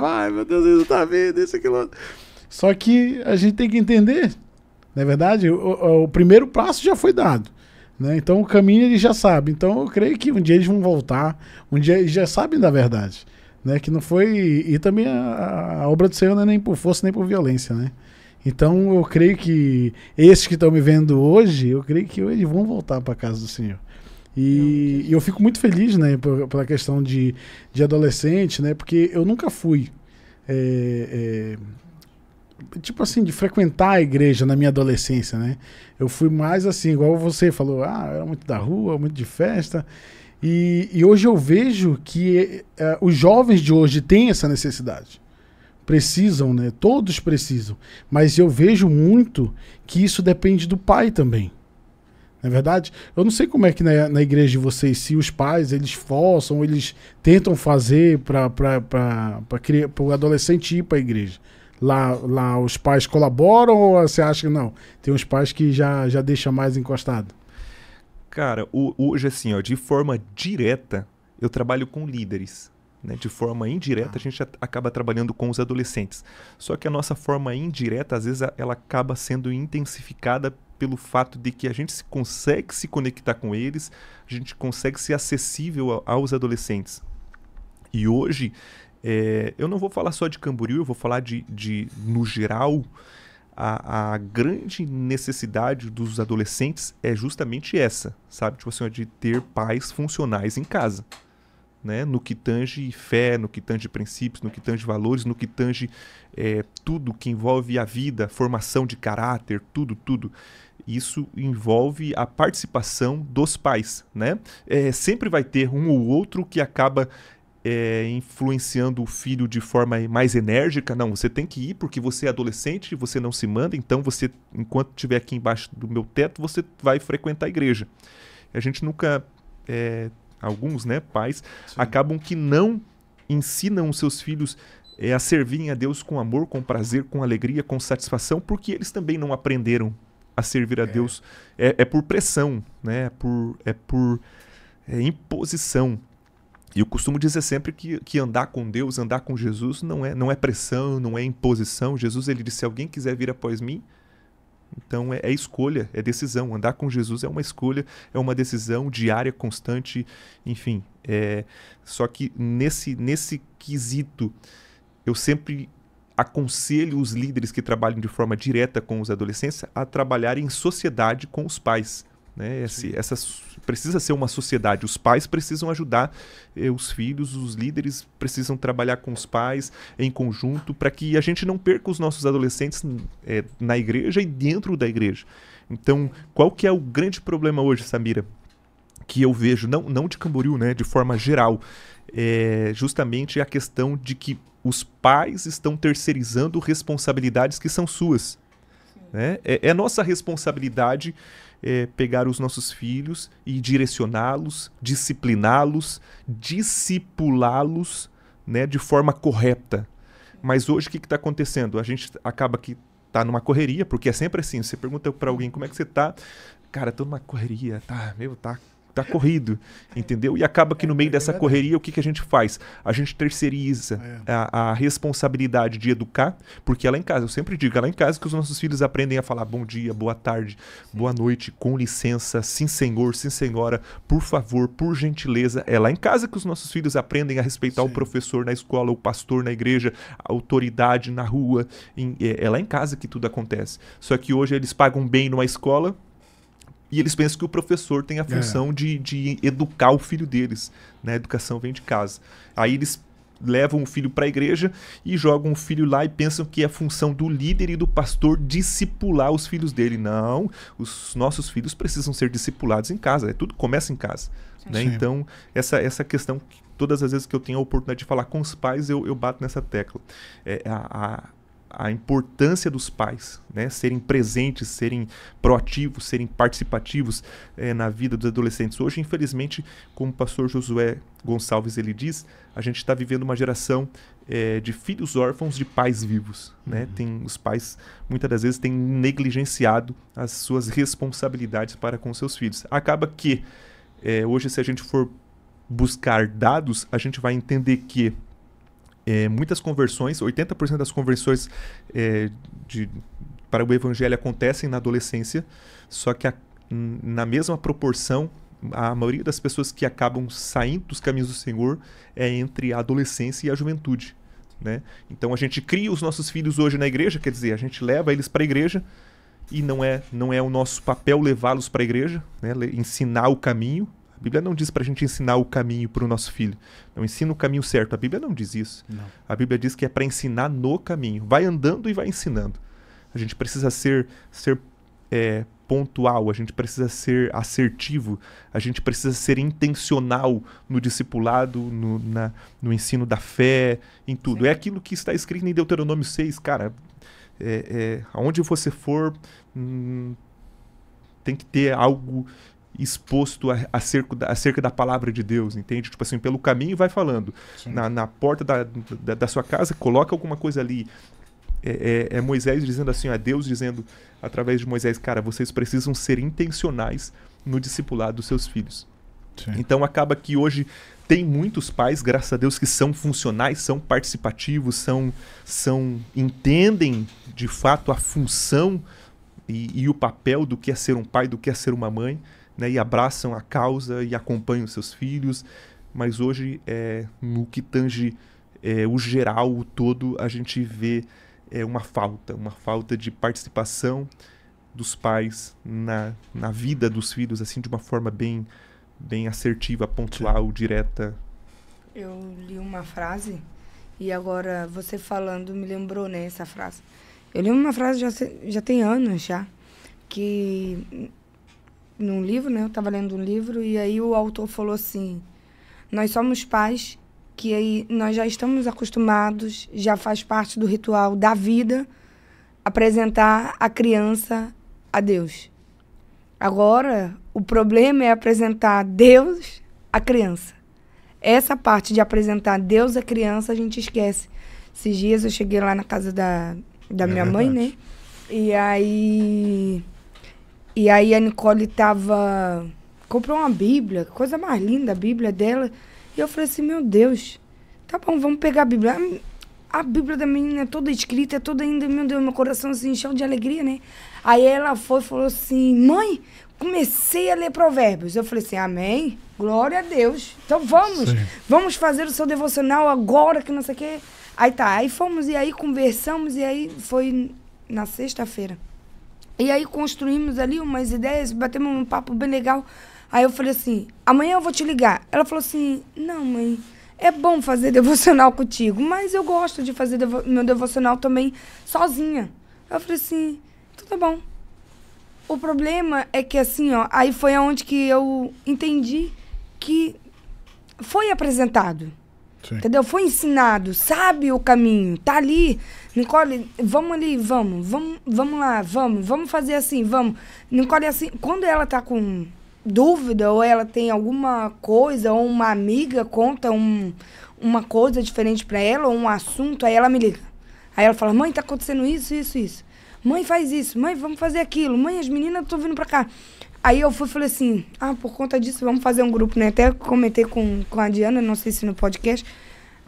Ai, meu Deus, ele não tá vendo isso, aquilo outro. Só que a gente tem que entender, não é verdade? O primeiro passo já foi dado, né? Então o caminho eles já sabem. Então eu creio que um dia eles vão voltar, um dia eles já sabem da verdade, né? Que não foi. E também a obra do Senhor não é nem por força nem por violência, né? Então eu creio que esses que estão me vendo hoje, eu creio que eles vão voltar para a casa do Senhor. E eu fico muito feliz, né, pela questão de adolescente, né, porque eu nunca fui, tipo assim, de frequentar a igreja na minha adolescência, né. Eu fui mais assim, igual você falou, era muito da rua, muito de festa. E hoje eu vejo que os jovens de hoje têm essa necessidade. Precisam, né, todos precisam. Mas eu vejo muito que isso depende do pai também. Não é verdade? Eu não sei como é que na igreja de vocês, se os pais, eles forçam, eles tentam fazer para o adolescente ir para a igreja. Lá os pais colaboram ou você acha que não? Tem uns pais que já deixam mais encostado. Cara, hoje assim, de forma direta, eu trabalho com líderes. Né? De forma indireta, a gente acaba trabalhando com os adolescentes. Só que a nossa forma indireta, às vezes, ela acaba sendo intensificada pelo fato de que a gente consegue se conectar com eles, a gente consegue ser acessível aos adolescentes. E hoje, eu não vou falar só de Camboriú, eu vou falar no geral, a grande necessidade dos adolescentes é justamente essa, sabe? Tipo assim, de ter pais funcionais em casa. Né, no que tange fé, no que tange princípios, no que tange valores, no que tange tudo que envolve a vida, formação de caráter, tudo. Isso envolve a participação dos pais. Né? Sempre vai ter um ou outro que acaba influenciando o filho de forma mais enérgica. Não, você tem que ir porque você é adolescente, você não se manda, então você, enquanto estiver aqui embaixo do meu teto, você vai frequentar a igreja. A gente nunca... alguns, né, pais, sim, acabam que não ensinam os seus filhos a servirem a Deus com amor, com prazer, com alegria, com satisfação, porque eles também não aprenderam a servir a Deus. É por pressão, né? É por imposição. E eu costumo dizer sempre que andar com Deus, andar com Jesus, não é pressão, não é imposição. Jesus, ele disse, se alguém quiser vir após mim, então é escolha, é decisão. Andar com Jesus é uma escolha, é uma decisão diária, constante, enfim. Só que nesse quesito, eu sempre aconselho os líderes que trabalham de forma direta com os adolescentes a trabalharem em sociedade com os pais. Né? Precisa ser uma sociedade. Os pais precisam ajudar os filhos, os líderes precisam trabalhar com os pais em conjunto para que a gente não perca os nossos adolescentes na igreja e dentro da igreja. Então, qual que é o grande problema hoje, Samira? Que eu vejo, não de Camboriú, né, de forma geral, justamente a questão de que os pais estão terceirizando responsabilidades que são suas. Né? É nossa responsabilidade pegar os nossos filhos e direcioná-los, discipliná-los, discipulá-los, né, de forma correta. Mas hoje o que está acontecendo? A gente acaba que está numa correria, porque é sempre assim, você pergunta para alguém como é que você está, cara, estou numa correria, tá corrido, entendeu? E acaba que no meio dessa correria, o que a gente faz? A gente terceiriza a responsabilidade de educar, porque é lá em casa, eu sempre digo, é lá em casa que os nossos filhos aprendem a falar bom dia, boa tarde, boa noite, com licença, sim senhor, sim senhora, por favor, por gentileza. É lá em casa que os nossos filhos aprendem a respeitar o professor na escola, o pastor na igreja, a autoridade na rua. É lá em casa que tudo acontece. Só que hoje eles pagam bem numa escola, e eles pensam que o professor tem a função de educar o filho deles. Né? A educação vem de casa. Aí eles levam o filho para a igreja e jogam o filho lá e pensam que é a função do líder e do pastor discipular os filhos dele. Não, os nossos filhos precisam ser discipulados em casa. Tudo começa em casa. Né? Então, essa questão, todas as vezes que eu tenho a oportunidade de falar com os pais, eu bato nessa tecla. A importância dos pais, né? Serem presentes, serem proativos, serem participativos na vida dos adolescentes. Hoje, infelizmente, como o pastor Josué Gonçalves ele diz, a gente está vivendo uma geração de filhos órfãos de pais vivos. Né? Os pais, muitas das vezes, têm negligenciado as suas responsabilidades para com seus filhos. Acaba que, hoje, se a gente for buscar dados, a gente vai entender que muitas conversões, 80% das conversões para o evangelho acontecem na adolescência, só que na mesma proporção, a maioria das pessoas que acabam saindo dos caminhos do Senhor é entre a adolescência e a juventude. Né? Então a gente cria os nossos filhos hoje na igreja, quer dizer, a gente leva eles para a igreja e não é o nosso papel levá-los para a igreja, né? Ensinar o caminho. A Bíblia não diz para a gente ensinar o caminho para o nosso filho. Não ensina o caminho certo. A Bíblia não diz isso. Não. A Bíblia diz que é para ensinar no caminho. Vai andando e vai ensinando. A gente precisa ser pontual, a gente precisa ser assertivo, a gente precisa ser intencional no discipulado, no ensino da fé, em tudo. Sim. É aquilo que está escrito em Deuteronômio 6, cara. Aonde você for, tem que ter algo exposto acerca da palavra de Deus, entende? Tipo assim, pelo caminho vai falando. Na porta da sua casa, coloca alguma coisa ali. Moisés dizendo assim, Deus dizendo através de Moisés, cara, vocês precisam ser intencionais no discipulado dos seus filhos. Sim. Então acaba que hoje tem muitos pais, graças a Deus, que são funcionais, são participativos, entendem de fato a função e o papel do que é ser um pai, do que é ser uma mãe, né? E abraçam a causa e acompanham seus filhos. Mas hoje, no que tange o geral, o todo, a gente vê uma falta de participação dos pais na vida dos filhos, assim, de uma forma bem assertiva, pontual, direta. Eu li uma frase e agora você falando me lembrou, né, essa frase. Eu li uma frase já tem anos já, que num livro, né, eu estava lendo um livro e aí o autor falou assim: nós somos pais que aí nós já estamos acostumados, já faz parte do ritual da vida apresentar a criança a Deus. Agora, o problema é apresentar Deus à criança. Essa parte de apresentar Deus à criança, a gente esquece. Esses dias eu cheguei lá na casa da minha mãe, né? E aí a Nicole comprou uma Bíblia, coisa mais linda, a Bíblia dela. E eu falei assim, meu Deus, tá bom, vamos pegar a Bíblia. A Bíblia da menina é toda escrita, é toda ainda, meu Deus, meu coração se encheu de alegria, né? Aí ela foi e falou assim, mãe, comecei a ler Provérbios. Eu falei assim, amém, glória a Deus. Então vamos fazer o seu devocional agora, que não sei o quê. Aí fomos, e aí conversamos, e aí foi na sexta-feira. E aí construímos ali umas ideias, batemos um papo bem legal. Aí eu falei assim, amanhã eu vou te ligar. Ela falou assim, não, mãe, é bom fazer devocional contigo, mas eu gosto de fazer meu devocional também sozinha. Eu falei assim, tudo tá bom. O problema é que assim, ó, aí foi aonde que eu entendi que foi apresentado. Sim. Entendeu? Foi ensinado, sabe o caminho, tá ali. Nicole, vamos ali, vamos lá, vamos fazer assim, vamos. Nicole, assim, quando ela tá com dúvida, ou ela tem alguma coisa, ou uma amiga conta uma coisa diferente pra ela, ou um assunto, aí ela me liga. Aí ela fala, mãe, tá acontecendo isso. Mãe, faz isso. Mãe, vamos fazer aquilo. Mãe, as meninas estão vindo pra cá. Aí eu falei assim, por conta disso, vamos fazer um grupo, né? Até comentei com a Diana, não sei se no podcast.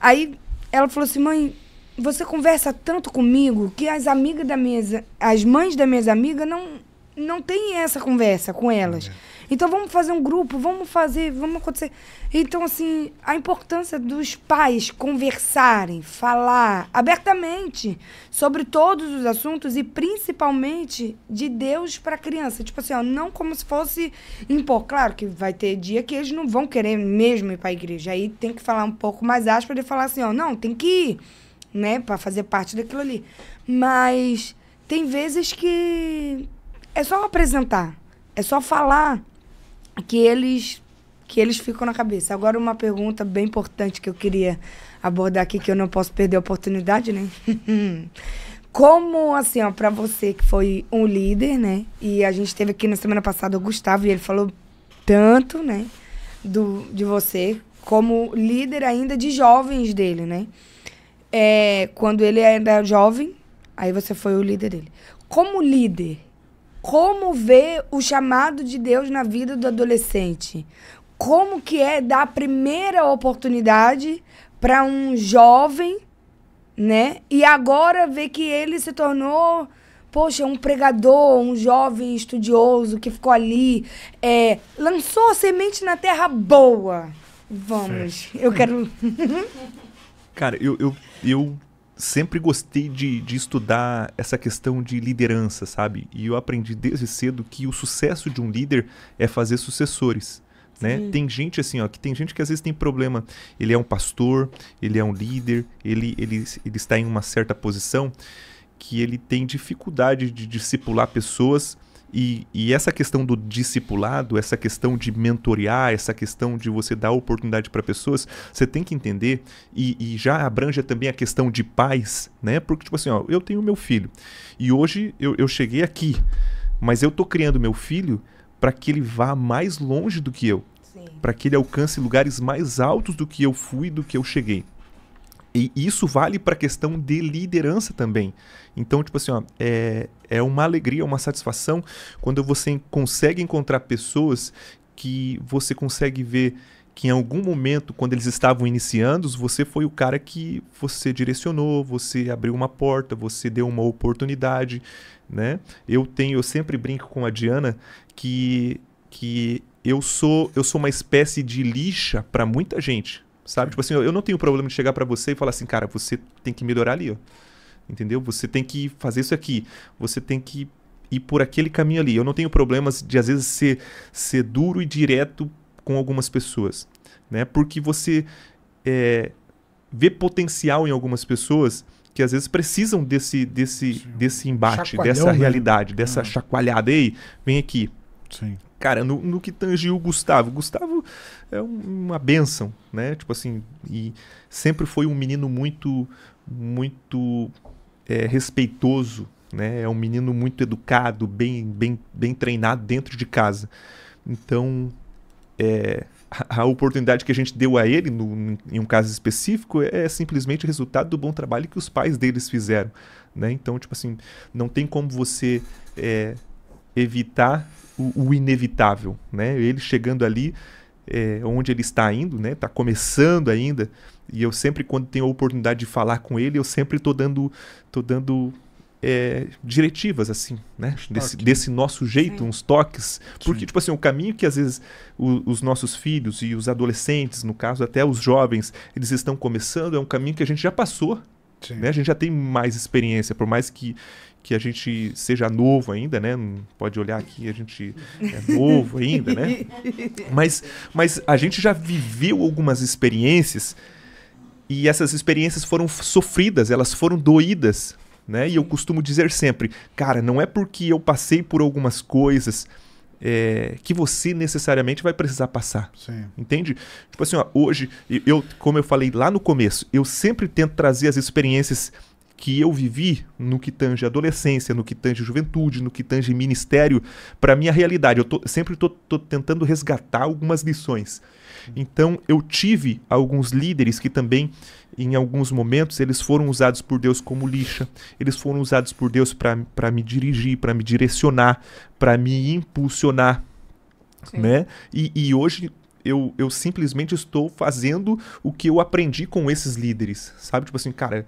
Aí ela falou assim, mãe, você conversa tanto comigo que as mães das minhas amigas não tem essa conversa com elas. Então vamos fazer um grupo, vamos acontecer. Então, assim, a importância dos pais conversarem, falar abertamente sobre todos os assuntos e principalmente de Deus para a criança. Tipo assim, ó, não como se fosse impor. Claro que vai ter dia que eles não vão querer mesmo ir para a igreja. Aí tem que falar um pouco mais áspero e falar assim, ó, não, tem que ir, né, para fazer parte daquilo ali. Mas tem vezes que é só apresentar, é só falar que eles ficam na cabeça. Agora, uma pergunta bem importante que eu queria abordar aqui, que eu não posso perder a oportunidade, né? Como, assim, ó, pra você que foi um líder, né? E a gente teve aqui na semana passada o Gustavo, e ele falou tanto, né? De você, como líder ainda de jovens dele, né? Quando ele era jovem, aí você foi o líder dele. Como líder, como ver o chamado de Deus na vida do adolescente? Como que é dar a primeira oportunidade para um jovem, né? E agora ver que ele se tornou, poxa, um pregador, um jovem estudioso que ficou ali, lançou a semente na terra boa. Vamos, eu quero... Cara, eu sempre gostei de estudar essa questão de liderança, sabe? E eu aprendi desde cedo que o sucesso de um líder é fazer sucessores, né? Tem gente assim, ó, tem gente que às vezes tem problema. Ele é um pastor, ele é um líder, ele está em uma certa posição que ele tem dificuldade de discipular pessoas. E essa questão do discipulado, essa questão de mentorear, essa questão de você dar oportunidade para pessoas, você tem que entender, e já abrange também a questão de pais, né? Porque, tipo assim, ó, eu tenho meu filho, e hoje eu cheguei aqui, mas eu tô criando meu filho para que ele vá mais longe do que eu, para que ele alcance lugares mais altos do que eu fui, do que eu cheguei. E isso vale para a questão de liderança também. Então, tipo assim, ó, é uma alegria, uma satisfação quando você consegue encontrar pessoas que você consegue ver que em algum momento, quando eles estavam iniciando, você foi o cara que você direcionou, você abriu uma porta, você deu uma oportunidade, né? Eu sempre brinco com a Diana que eu sou uma espécie de lixa para muita gente, sabe? Tipo assim, eu não tenho problema de chegar para você e falar assim, cara, você tem que melhorar ali, ó. Entendeu? Você tem que fazer isso aqui, você tem que ir por aquele caminho ali. Eu não tenho problemas de, às vezes, ser duro e direto com algumas pessoas, né? Porque você vê potencial em algumas pessoas que às vezes precisam desse embate, Chacoalhão, dessa né? realidade, dessa chacoalhada. Ei, vem aqui. Sim. Cara, no que tange o Gustavo é uma bênção, né? Tipo assim, e sempre foi um menino muito respeitoso, né? É um menino muito educado, bem treinado dentro de casa. Então, a oportunidade que a gente deu a ele, em um caso específico, é simplesmente resultado do bom trabalho que os pais deles fizeram, né? Então, tipo assim, não tem como você evitar o inevitável, né? Ele chegando ali onde ele está indo, né? Está começando ainda, e eu sempre, quando tenho a oportunidade de falar com ele, eu sempre tô dando diretivas, assim, né? Desse nosso jeito, uns toques. Porque, tipo assim, o caminho que às vezes os nossos filhos e os adolescentes, no caso até os jovens, eles estão começando, é um caminho que a gente já passou, né? A gente já tem mais experiência, por mais que a gente seja novo ainda, né? Não pode olhar aqui, a gente é novo ainda, né? Mas a gente já viveu algumas experiências, e essas experiências foram sofridas, elas foram doídas, né? E eu costumo dizer sempre, cara, não é porque eu passei por algumas coisas que você necessariamente vai precisar passar. Sim. Entende? Tipo assim, ó, hoje, como eu falei lá no começo, eu sempre tento trazer as experiências que eu vivi no que tange adolescência, no que tange juventude, no que tange ministério, para a minha realidade. Eu sempre tô tentando resgatar algumas lições. Então, eu tive alguns líderes que também, em alguns momentos, eles foram usados por Deus como lixa. Eles foram usados por Deus para me dirigir, para me direcionar, para me impulsionar, né? E hoje eu simplesmente estou fazendo o que eu aprendi com esses líderes, sabe? Tipo assim, cara...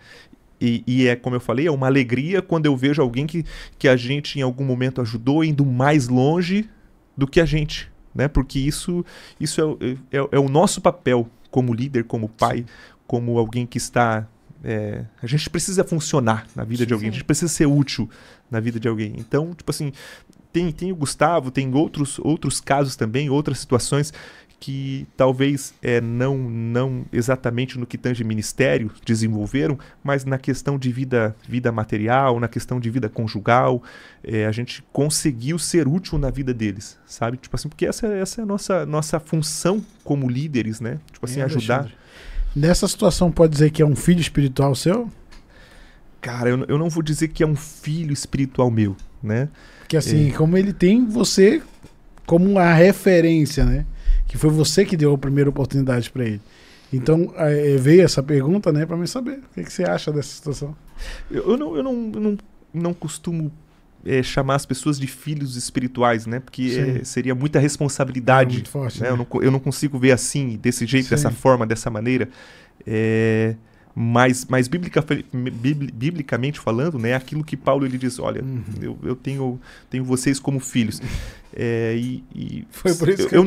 E como eu falei, é uma alegria quando eu vejo alguém que a gente em algum momento ajudou indo mais longe do que a gente, né? Porque isso é o nosso papel como líder, como pai, como alguém que está... a gente precisa funcionar na vida de alguém, a gente precisa ser útil na vida de alguém. Então, tipo assim, tem o Gustavo, tem outros casos também, outras situações que talvez não exatamente no que tange ministério desenvolveram, mas na questão de vida material, na questão de vida conjugal, a gente conseguiu ser útil na vida deles, sabe? Tipo assim, porque essa é a nossa função como líderes, né? Tipo assim, ajudar. Alexandre, nessa situação pode dizer que é um filho espiritual seu? Cara, eu não vou dizer que é um filho espiritual meu, né? Porque assim, como ele tem você como uma referência, né? Que foi você que deu a primeira oportunidade para ele. Então, veio essa pergunta, né, para mim saber. O que você acha dessa situação? Eu não costumo chamar as pessoas de filhos espirituais, né? Porque seria muita responsabilidade. Muito forte, né? né? Eu não consigo ver assim, desse jeito, dessa forma, dessa maneira. Mas biblicamente falando, né, aquilo que Paulo ele diz, olha, eu tenho vocês como filhos. Foi por isso que eu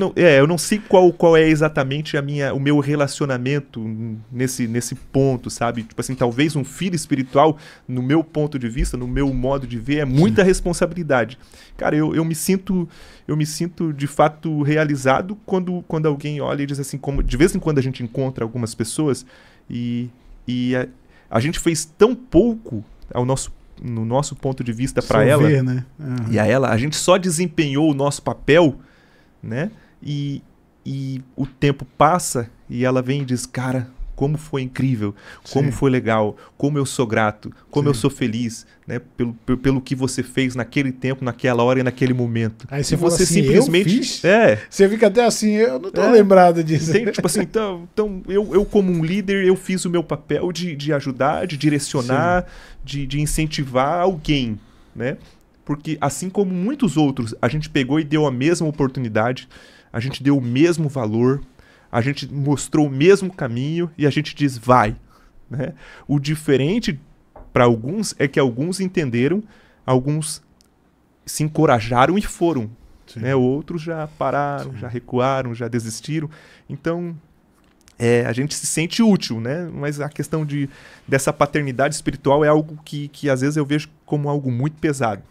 não sei qual é exatamente o meu relacionamento nesse ponto, sabe? Tipo assim, talvez um filho espiritual, no meu ponto de vista, no meu modo de ver, é muita responsabilidade. Cara, eu me sinto de fato realizado quando alguém olha e diz assim, como de vez em quando a gente encontra algumas pessoas e a gente fez tão pouco no nosso ponto de vista para ela, né? E a gente só desempenhou o nosso papel, né? E o tempo passa e ela vem e diz, cara, como foi incrível, como foi legal, como eu sou grato, como eu sou feliz, né? Pelo que você fez naquele tempo, naquela hora e naquele momento. Aí você fala assim, simplesmente... eu fiz? Você fica até assim, eu não tô lembrado disso. Entende? Tipo assim, então eu como um líder, eu fiz o meu papel de ajudar, de direcionar, de incentivar alguém, né? Porque assim como muitos outros, a gente pegou e deu a mesma oportunidade, a gente deu o mesmo valor, a gente mostrou o mesmo caminho e a gente diz, vai. Né? O diferente para alguns é que alguns entenderam alguns se encorajaram e foram. Sim. Outros já pararam, já recuaram, já desistiram. Então, a gente se sente útil, né? Mas a questão dessa paternidade espiritual é algo que às vezes eu vejo como algo muito pesado.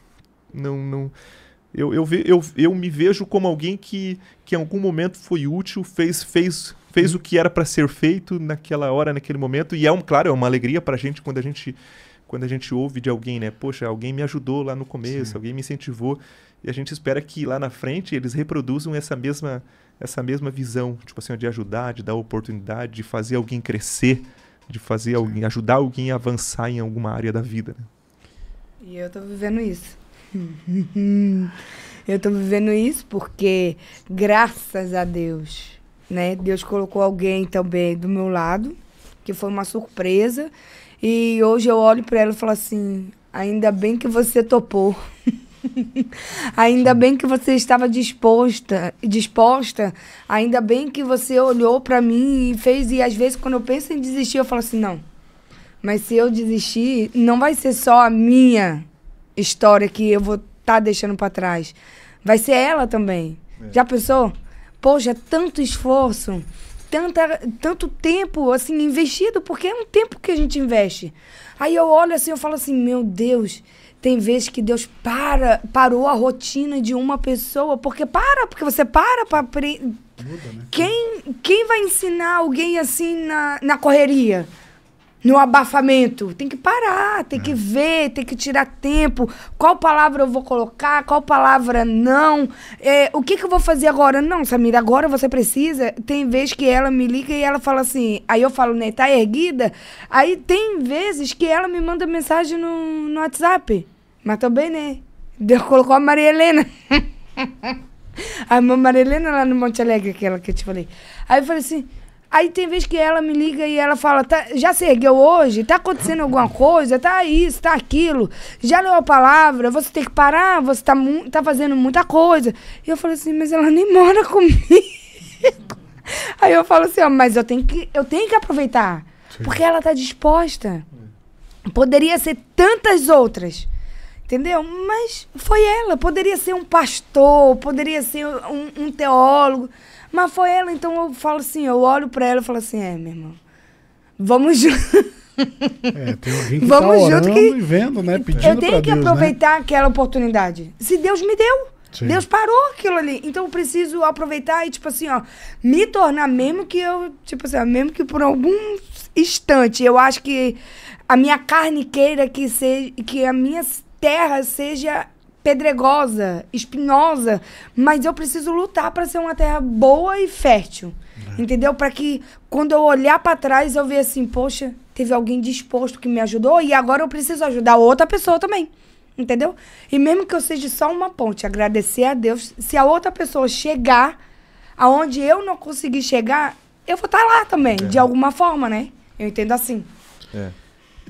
Eu me vejo como alguém que em algum momento foi útil, fez o que era para ser feito naquela hora, naquele momento. E claro, é uma alegria para a gente quando a gente ouve de alguém, né? Poxa, alguém me ajudou lá no começo, alguém me incentivou. E a gente espera que lá na frente eles reproduzam essa mesma visão, tipo assim, de ajudar, de dar oportunidade, de fazer alguém crescer, de fazer ajudar alguém a avançar em alguma área da vida. Né? E eu tô vivendo isso. Eu tô vivendo isso porque, graças a Deus, né? Deus colocou alguém também do meu lado, que foi uma surpresa. E hoje eu olho para ela e falo assim, ainda bem que você topou. Ainda bem que você estava disposta, ainda bem que você olhou para mim e fez. E às vezes quando eu penso em desistir, eu falo assim, não. Mas se eu desistir, não vai ser só a minha história que eu vou estar deixando para trás. Vai ser ela também. Já pensou? Poxa, tanto esforço, tanto tempo assim investido, porque é um tempo que a gente investe. Aí eu olho assim, eu falo assim, meu Deus, tem vezes que Deus parou a rotina de uma pessoa, porque você para aprender. Né? Quem vai ensinar alguém assim na correria? No abafamento, tem que parar, tem que ver, tem que tirar tempo. Qual palavra eu vou colocar, qual palavra não. O que eu vou fazer agora? Não, Samira, agora você precisa. Tem vezes que ela me liga e ela fala assim, aí eu falo, né, tá erguida? Aí tem vezes que ela me manda mensagem no WhatsApp. Mas também, né, Deus colocou a Maria Helena. A irmã Maria Helena lá no Monte Alegre, aquela que eu te falei. Aí eu falei assim... Aí tem vezes que ela me liga e ela fala, já se ergueu hoje? Tá acontecendo alguma coisa? Tá isso, tá aquilo? Já leu a palavra? Você tem que parar? Você tá fazendo muita coisa. E eu falo assim, mas ela nem mora comigo. Aí eu falo assim, mas eu tenho que aproveitar. Sim. Porque ela tá disposta. Poderia ser tantas outras. Entendeu? Mas foi ela. Poderia ser um pastor, poderia ser um teólogo. Mas foi ela, então eu falo assim, eu olho pra ela e falo assim, meu irmão, vamos junto. Tem alguém que tá orando e vendo, né, pedindo pra Deus, eu tenho que aproveitar aquela oportunidade. Se Deus me deu, sim. Deus parou aquilo ali. Então eu preciso aproveitar e, tipo assim, me tornar, mesmo que eu, tipo assim, mesmo que por algum instante, eu acho que a minha carne queira que a minha terra seja pedregosa, espinhosa, mas eu preciso lutar para ser uma terra boa e fértil, entendeu? Para que quando eu olhar para trás eu ver assim, poxa, teve alguém disposto que me ajudou e agora eu preciso ajudar outra pessoa também, entendeu? E mesmo que eu seja só uma ponte, agradecer a Deus, se a outra pessoa chegar aonde eu não consegui chegar, eu vou estar lá também, de alguma forma, né? Eu entendo assim.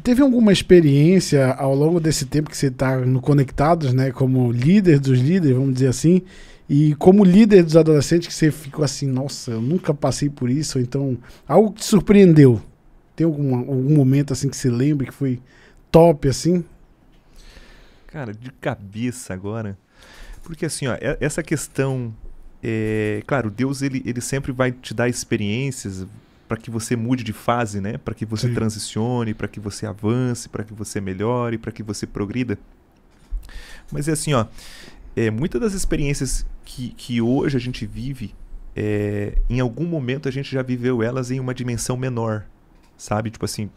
Teve alguma experiência ao longo desse tempo que você está no Conectados, né, como líder dos líderes, vamos dizer assim, e como líder dos adolescentes que você ficou assim, nossa, eu nunca passei por isso, ou então algo que te surpreendeu? Tem algum momento assim que você lembra que foi top assim? Cara, de cabeça agora, porque assim, essa questão, claro, Deus ele sempre vai te dar experiências para que você mude de fase, né? Para que você transicione, para que você avance, para que você melhore, para que você progrida. Mas é assim, muitas das experiências que hoje a gente vive, em algum momento a gente já viveu elas em uma dimensão menor, sabe? Tipo assim,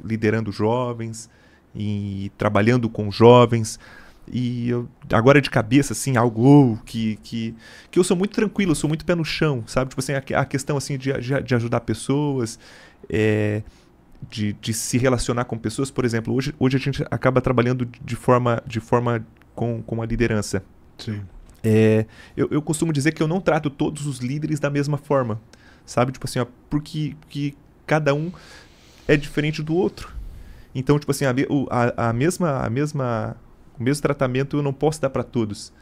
liderando jovens e trabalhando com jovens. E agora de cabeça, assim, algo que eu sou muito tranquilo, eu sou muito pé no chão, sabe? Tipo assim, a questão assim, de ajudar pessoas, de se relacionar com pessoas. Por exemplo, hoje a gente acaba trabalhando de forma com a liderança. Sim. Eu costumo dizer que eu não trato todos os líderes da mesma forma, sabe? Tipo assim, porque cada um é diferente do outro. Então, tipo assim, o mesmo tratamento eu não posso dar para todos.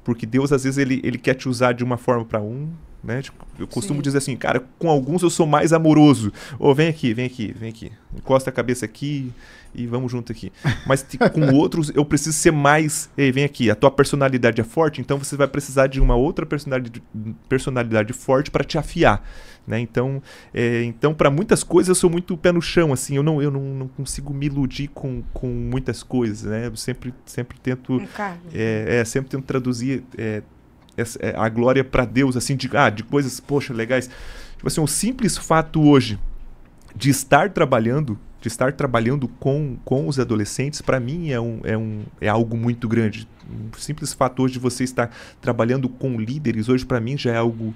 Porque Deus, às vezes, ele quer te usar de uma forma para um, né? Eu costumo dizer assim, cara, com alguns eu sou mais amoroso. Vem aqui. Encosta a cabeça aqui e vamos junto aqui. Mas com outros eu preciso ser mais, vem aqui, a tua personalidade é forte, então você vai precisar de uma outra personalidade forte para te afiar, né? Então para muitas coisas eu sou muito pé no chão, assim, eu não consigo me iludir com muitas coisas, né? Eu sempre tento sempre tento traduzir a glória para Deus, assim, de coisas, poxa, legais. Tipo assim, o simples fato hoje de estar trabalhando com os adolescentes, para mim é algo muito grande. O simples fato hoje de você estar trabalhando com líderes, hoje para mim já é algo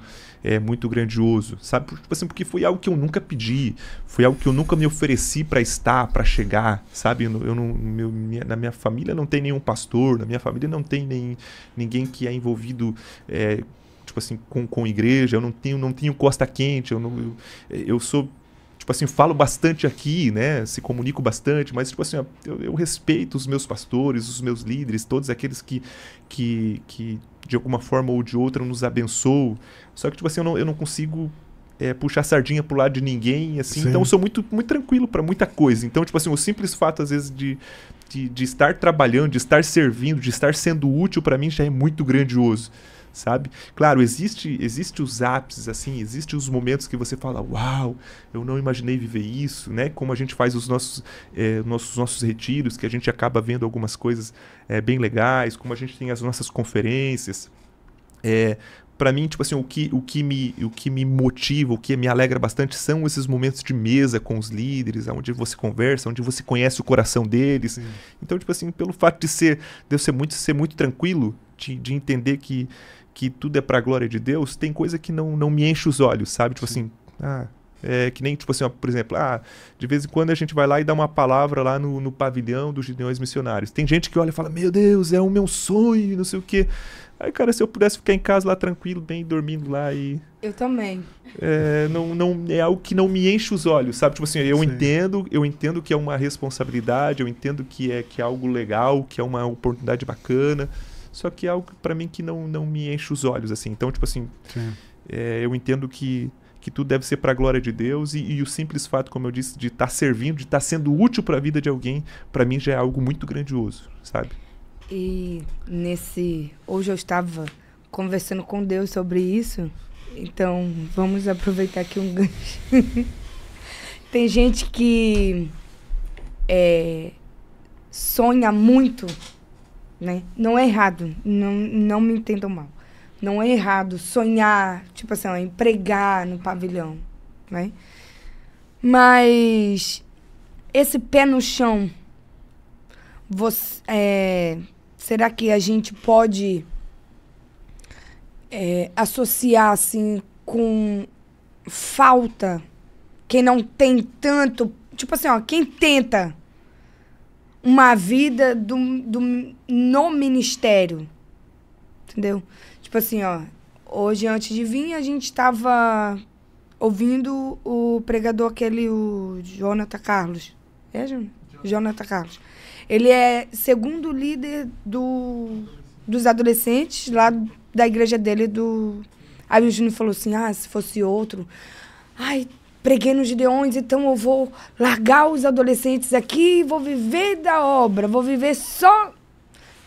muito grandioso, sabe? Tipo assim, porque foi algo que eu nunca pedi, foi algo que eu nunca me ofereci para chegar, sabe? Na minha família não tem nenhum pastor, na minha família não tem ninguém que é envolvido tipo assim, com igreja, eu não tenho costa quente, eu sou, tipo assim, falo bastante aqui, né? Se comunico bastante, mas, tipo assim, eu respeito os meus pastores, os meus líderes, todos aqueles que de alguma forma ou de outra nos abençoam. Só que, tipo assim, eu não consigo puxar sardinha pro lado de ninguém, assim. Sim. Então eu sou muito, muito tranquilo para muita coisa. Então, tipo assim, o simples fato, às vezes, de estar trabalhando, de estar servindo, de estar sendo útil, para mim já é muito grandioso. Sabe? Claro, existe os ápices, assim, existe os momentos que você fala, uau, eu não imaginei viver isso, né? Como a gente faz os nossos retiros, que a gente acaba vendo algumas coisas bem legais, como a gente tem as nossas conferências. Para mim, tipo assim, o que me motiva, o que me alegra bastante são esses momentos de mesa com os líderes, onde você conversa, onde você conhece o coração deles. Sim. Então, tipo assim, pelo fato de eu ser muito tranquilo, de entender que tudo é para a glória de Deus, tem coisa que não me enche os olhos, sabe? Tipo assim, que nem, tipo assim, por exemplo, de vez em quando a gente vai lá e dá uma palavra lá no pavilhão dos Gideões Missionários. Tem gente que olha e fala, meu Deus, é o meu sonho, não sei o quê. Aí, cara, se eu pudesse ficar em casa lá tranquilo, bem dormindo lá e... Eu também. Não, é algo que não me enche os olhos, sabe? Tipo assim, eu entendo que é uma responsabilidade, eu entendo que é algo legal, que é uma oportunidade bacana, só que é algo para mim que não me enche os olhos, assim. Então, tipo assim, eu entendo que tudo deve ser para a glória de Deus e o simples fato, como eu disse, de estar servindo, de estar sendo útil para a vida de alguém, para mim já é algo muito grandioso, sabe? E hoje eu estava conversando com Deus sobre isso, então vamos aproveitar aqui um gancho. Tem gente que sonha muito, né? Não é errado, não me entendam mal. Não é errado sonhar, tipo assim, empregar no pavilhão, né? Mas esse pé no chão, será que a gente pode associar, assim, com falta? Quem não tem tanto... Tipo assim, quem tenta uma vida no ministério, entendeu? Tipo assim, hoje, antes de vir, a gente estava ouvindo o pregador o Jonathan Carlos. Jonathan Carlos. Ele é segundo líder dos adolescentes lá da igreja dele. Aí o Júnior falou assim, se fosse outro... preguei nos Gideões, então eu vou largar os adolescentes aqui e vou viver da obra, vou viver só...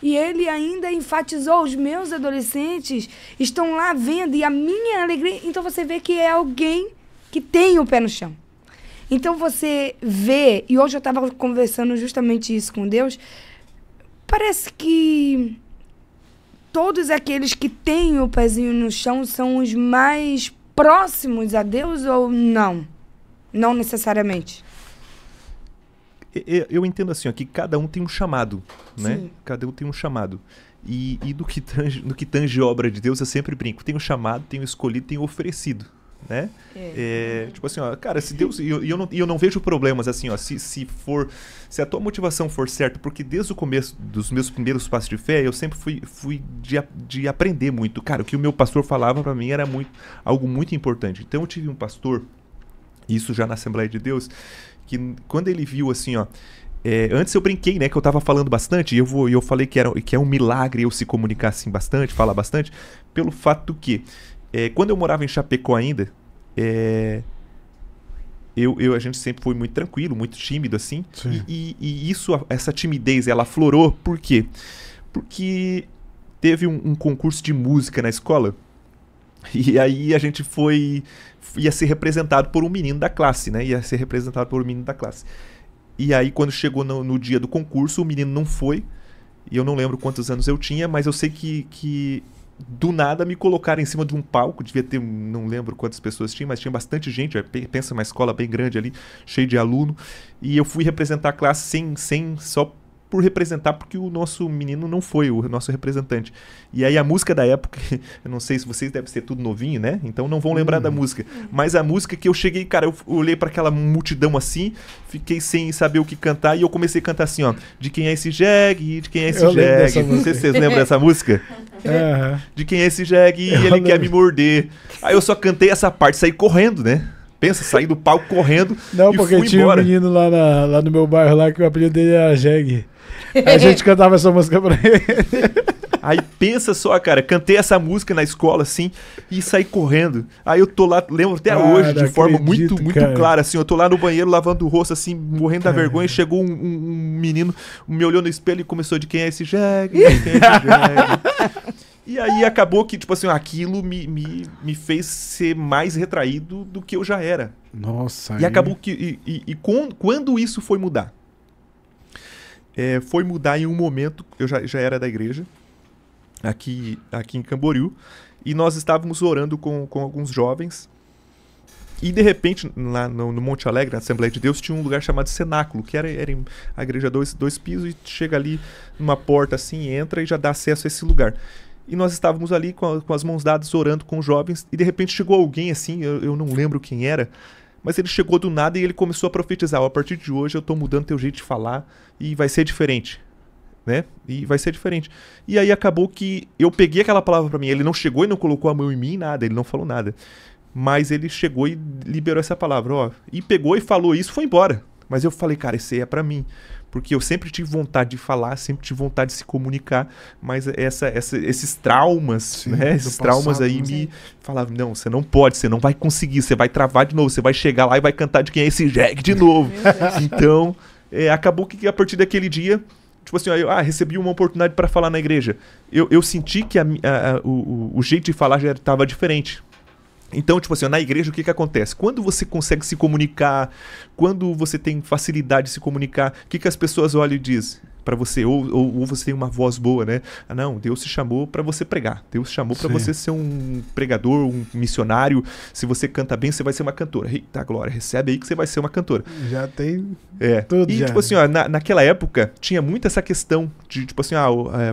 E ele ainda enfatizou, os meus adolescentes estão lá vendo, e a minha alegria... Então você vê que é alguém que tem o pé no chão. Então você vê, e hoje eu estava conversando justamente isso com Deus, parece que todos aqueles que têm o pezinho no chão são os mais próximos a Deus ou não? Não necessariamente. Eu entendo assim, que cada um tem um chamado, né? Sim. Cada um tem um chamado. E no que tange a obra de Deus, eu sempre brinco. Tem o chamado, tem o escolhido, tem o oferecido, né? Tipo assim, cara, se Deus... E eu não vejo problemas, assim, se a tua motivação for certa, porque desde o começo dos meus primeiros passos de fé, eu sempre fui de aprender muito. Cara, o que o meu pastor falava pra mim era algo muito importante. Então eu tive um pastor, isso já na Assembleia de Deus, que quando ele viu assim, antes eu brinquei, né, que eu tava falando bastante, e eu falei que é um milagre eu se comunicar assim bastante, falar bastante, pelo fato que Quando eu morava em Chapecó ainda, a gente sempre foi muito tranquilo, muito tímido, assim. E essa timidez, ela aflorou. Por quê? Porque teve um concurso de música na escola. E aí a gente ia ser representado por um menino da classe, né? E aí quando chegou no dia do concurso, o menino não foi. E eu não lembro quantos anos eu tinha, mas eu sei que do nada me colocaram em cima de um palco. Devia ter, não lembro quantas pessoas tinha, mas tinha bastante gente. Pensa uma escola bem grande ali, cheio de aluno. E eu fui representar a classe só por representar, porque o nosso menino não foi o nosso representante. E aí a música da época, eu não sei se vocês devem ser tudo novinho, né? Então não vão lembrar da música. Mas a música que eu cheguei, cara, eu olhei para aquela multidão assim, fiquei sem saber o que cantar, e eu comecei a cantar assim, ó: de quem é esse jegue, de quem é esse jegue. Não sei se vocês lembram dessa música. De quem é esse jegue e ele quer me morder. Aí eu só cantei essa parte, saí correndo, né? Pensa, saí do palco correndo. Não, e porque tinha um menino lá no meu bairro lá que o apelido dele era Jegue. A gente cantava essa música pra ele. Aí pensa só, cara, cantei essa música na escola, assim, e saí correndo. Aí eu tô lá, lembro até hoje, de forma muito clara, assim, eu tô lá no banheiro lavando o rosto, assim, morrendo da vergonha, chegou um menino, me olhou no espelho e começou: de quem é esse jegue? De quem é esse jegue? E aí acabou que, tipo assim, aquilo me fez ser mais retraído do que eu já era. Nossa. E acabou que... Quando isso foi mudar? Foi mudar em um momento... Eu já era da igreja, aqui em Camboriú, e nós estávamos orando com alguns jovens, e de repente, lá no Monte Alegre, na Assembleia de Deus, tinha um lugar chamado Cenáculo, que era a igreja dois pisos, e chega ali numa porta assim, entra e já dá acesso a esse lugar. E nós estávamos ali com as mãos dadas, orando com os jovens, e de repente chegou alguém assim, eu não lembro quem era, mas ele chegou do nada e ele começou a profetizar: a partir de hoje eu estou mudando teu jeito de falar e vai ser diferente, né? E vai ser diferente. E aí acabou que eu peguei aquela palavra para mim. Ele não chegou e não colocou a mão em mim, nada, ele não falou nada. Mas ele chegou e liberou essa palavra, ó, e pegou e falou isso, foi embora. Mas eu falei: cara, isso aí é para mim. Porque eu sempre tive vontade de falar, sempre tive vontade de se comunicar, mas esses traumas, sim, né? Esses traumas aí me falavam: não, você não pode, você não vai conseguir, você vai travar de novo, você vai chegar lá e vai cantar de quem é esse jegue de novo. Então, acabou que a partir daquele dia, tipo assim, eu recebi uma oportunidade para falar na igreja. Eu senti que o jeito de falar já estava diferente. Então, tipo assim, na igreja o que acontece? Quando você consegue se comunicar, quando você tem facilidade de se comunicar, o que as pessoas olham e dizem para você? Ou você tem uma voz boa, né? Não, Deus te chamou para você pregar. Deus te chamou para você ser um pregador, um missionário. Se você canta bem, você vai ser uma cantora. Eita, glória, recebe aí que você vai ser uma cantora. Já tem tudo. E, tipo assim, naquela época, tinha muito essa questão de, tipo assim,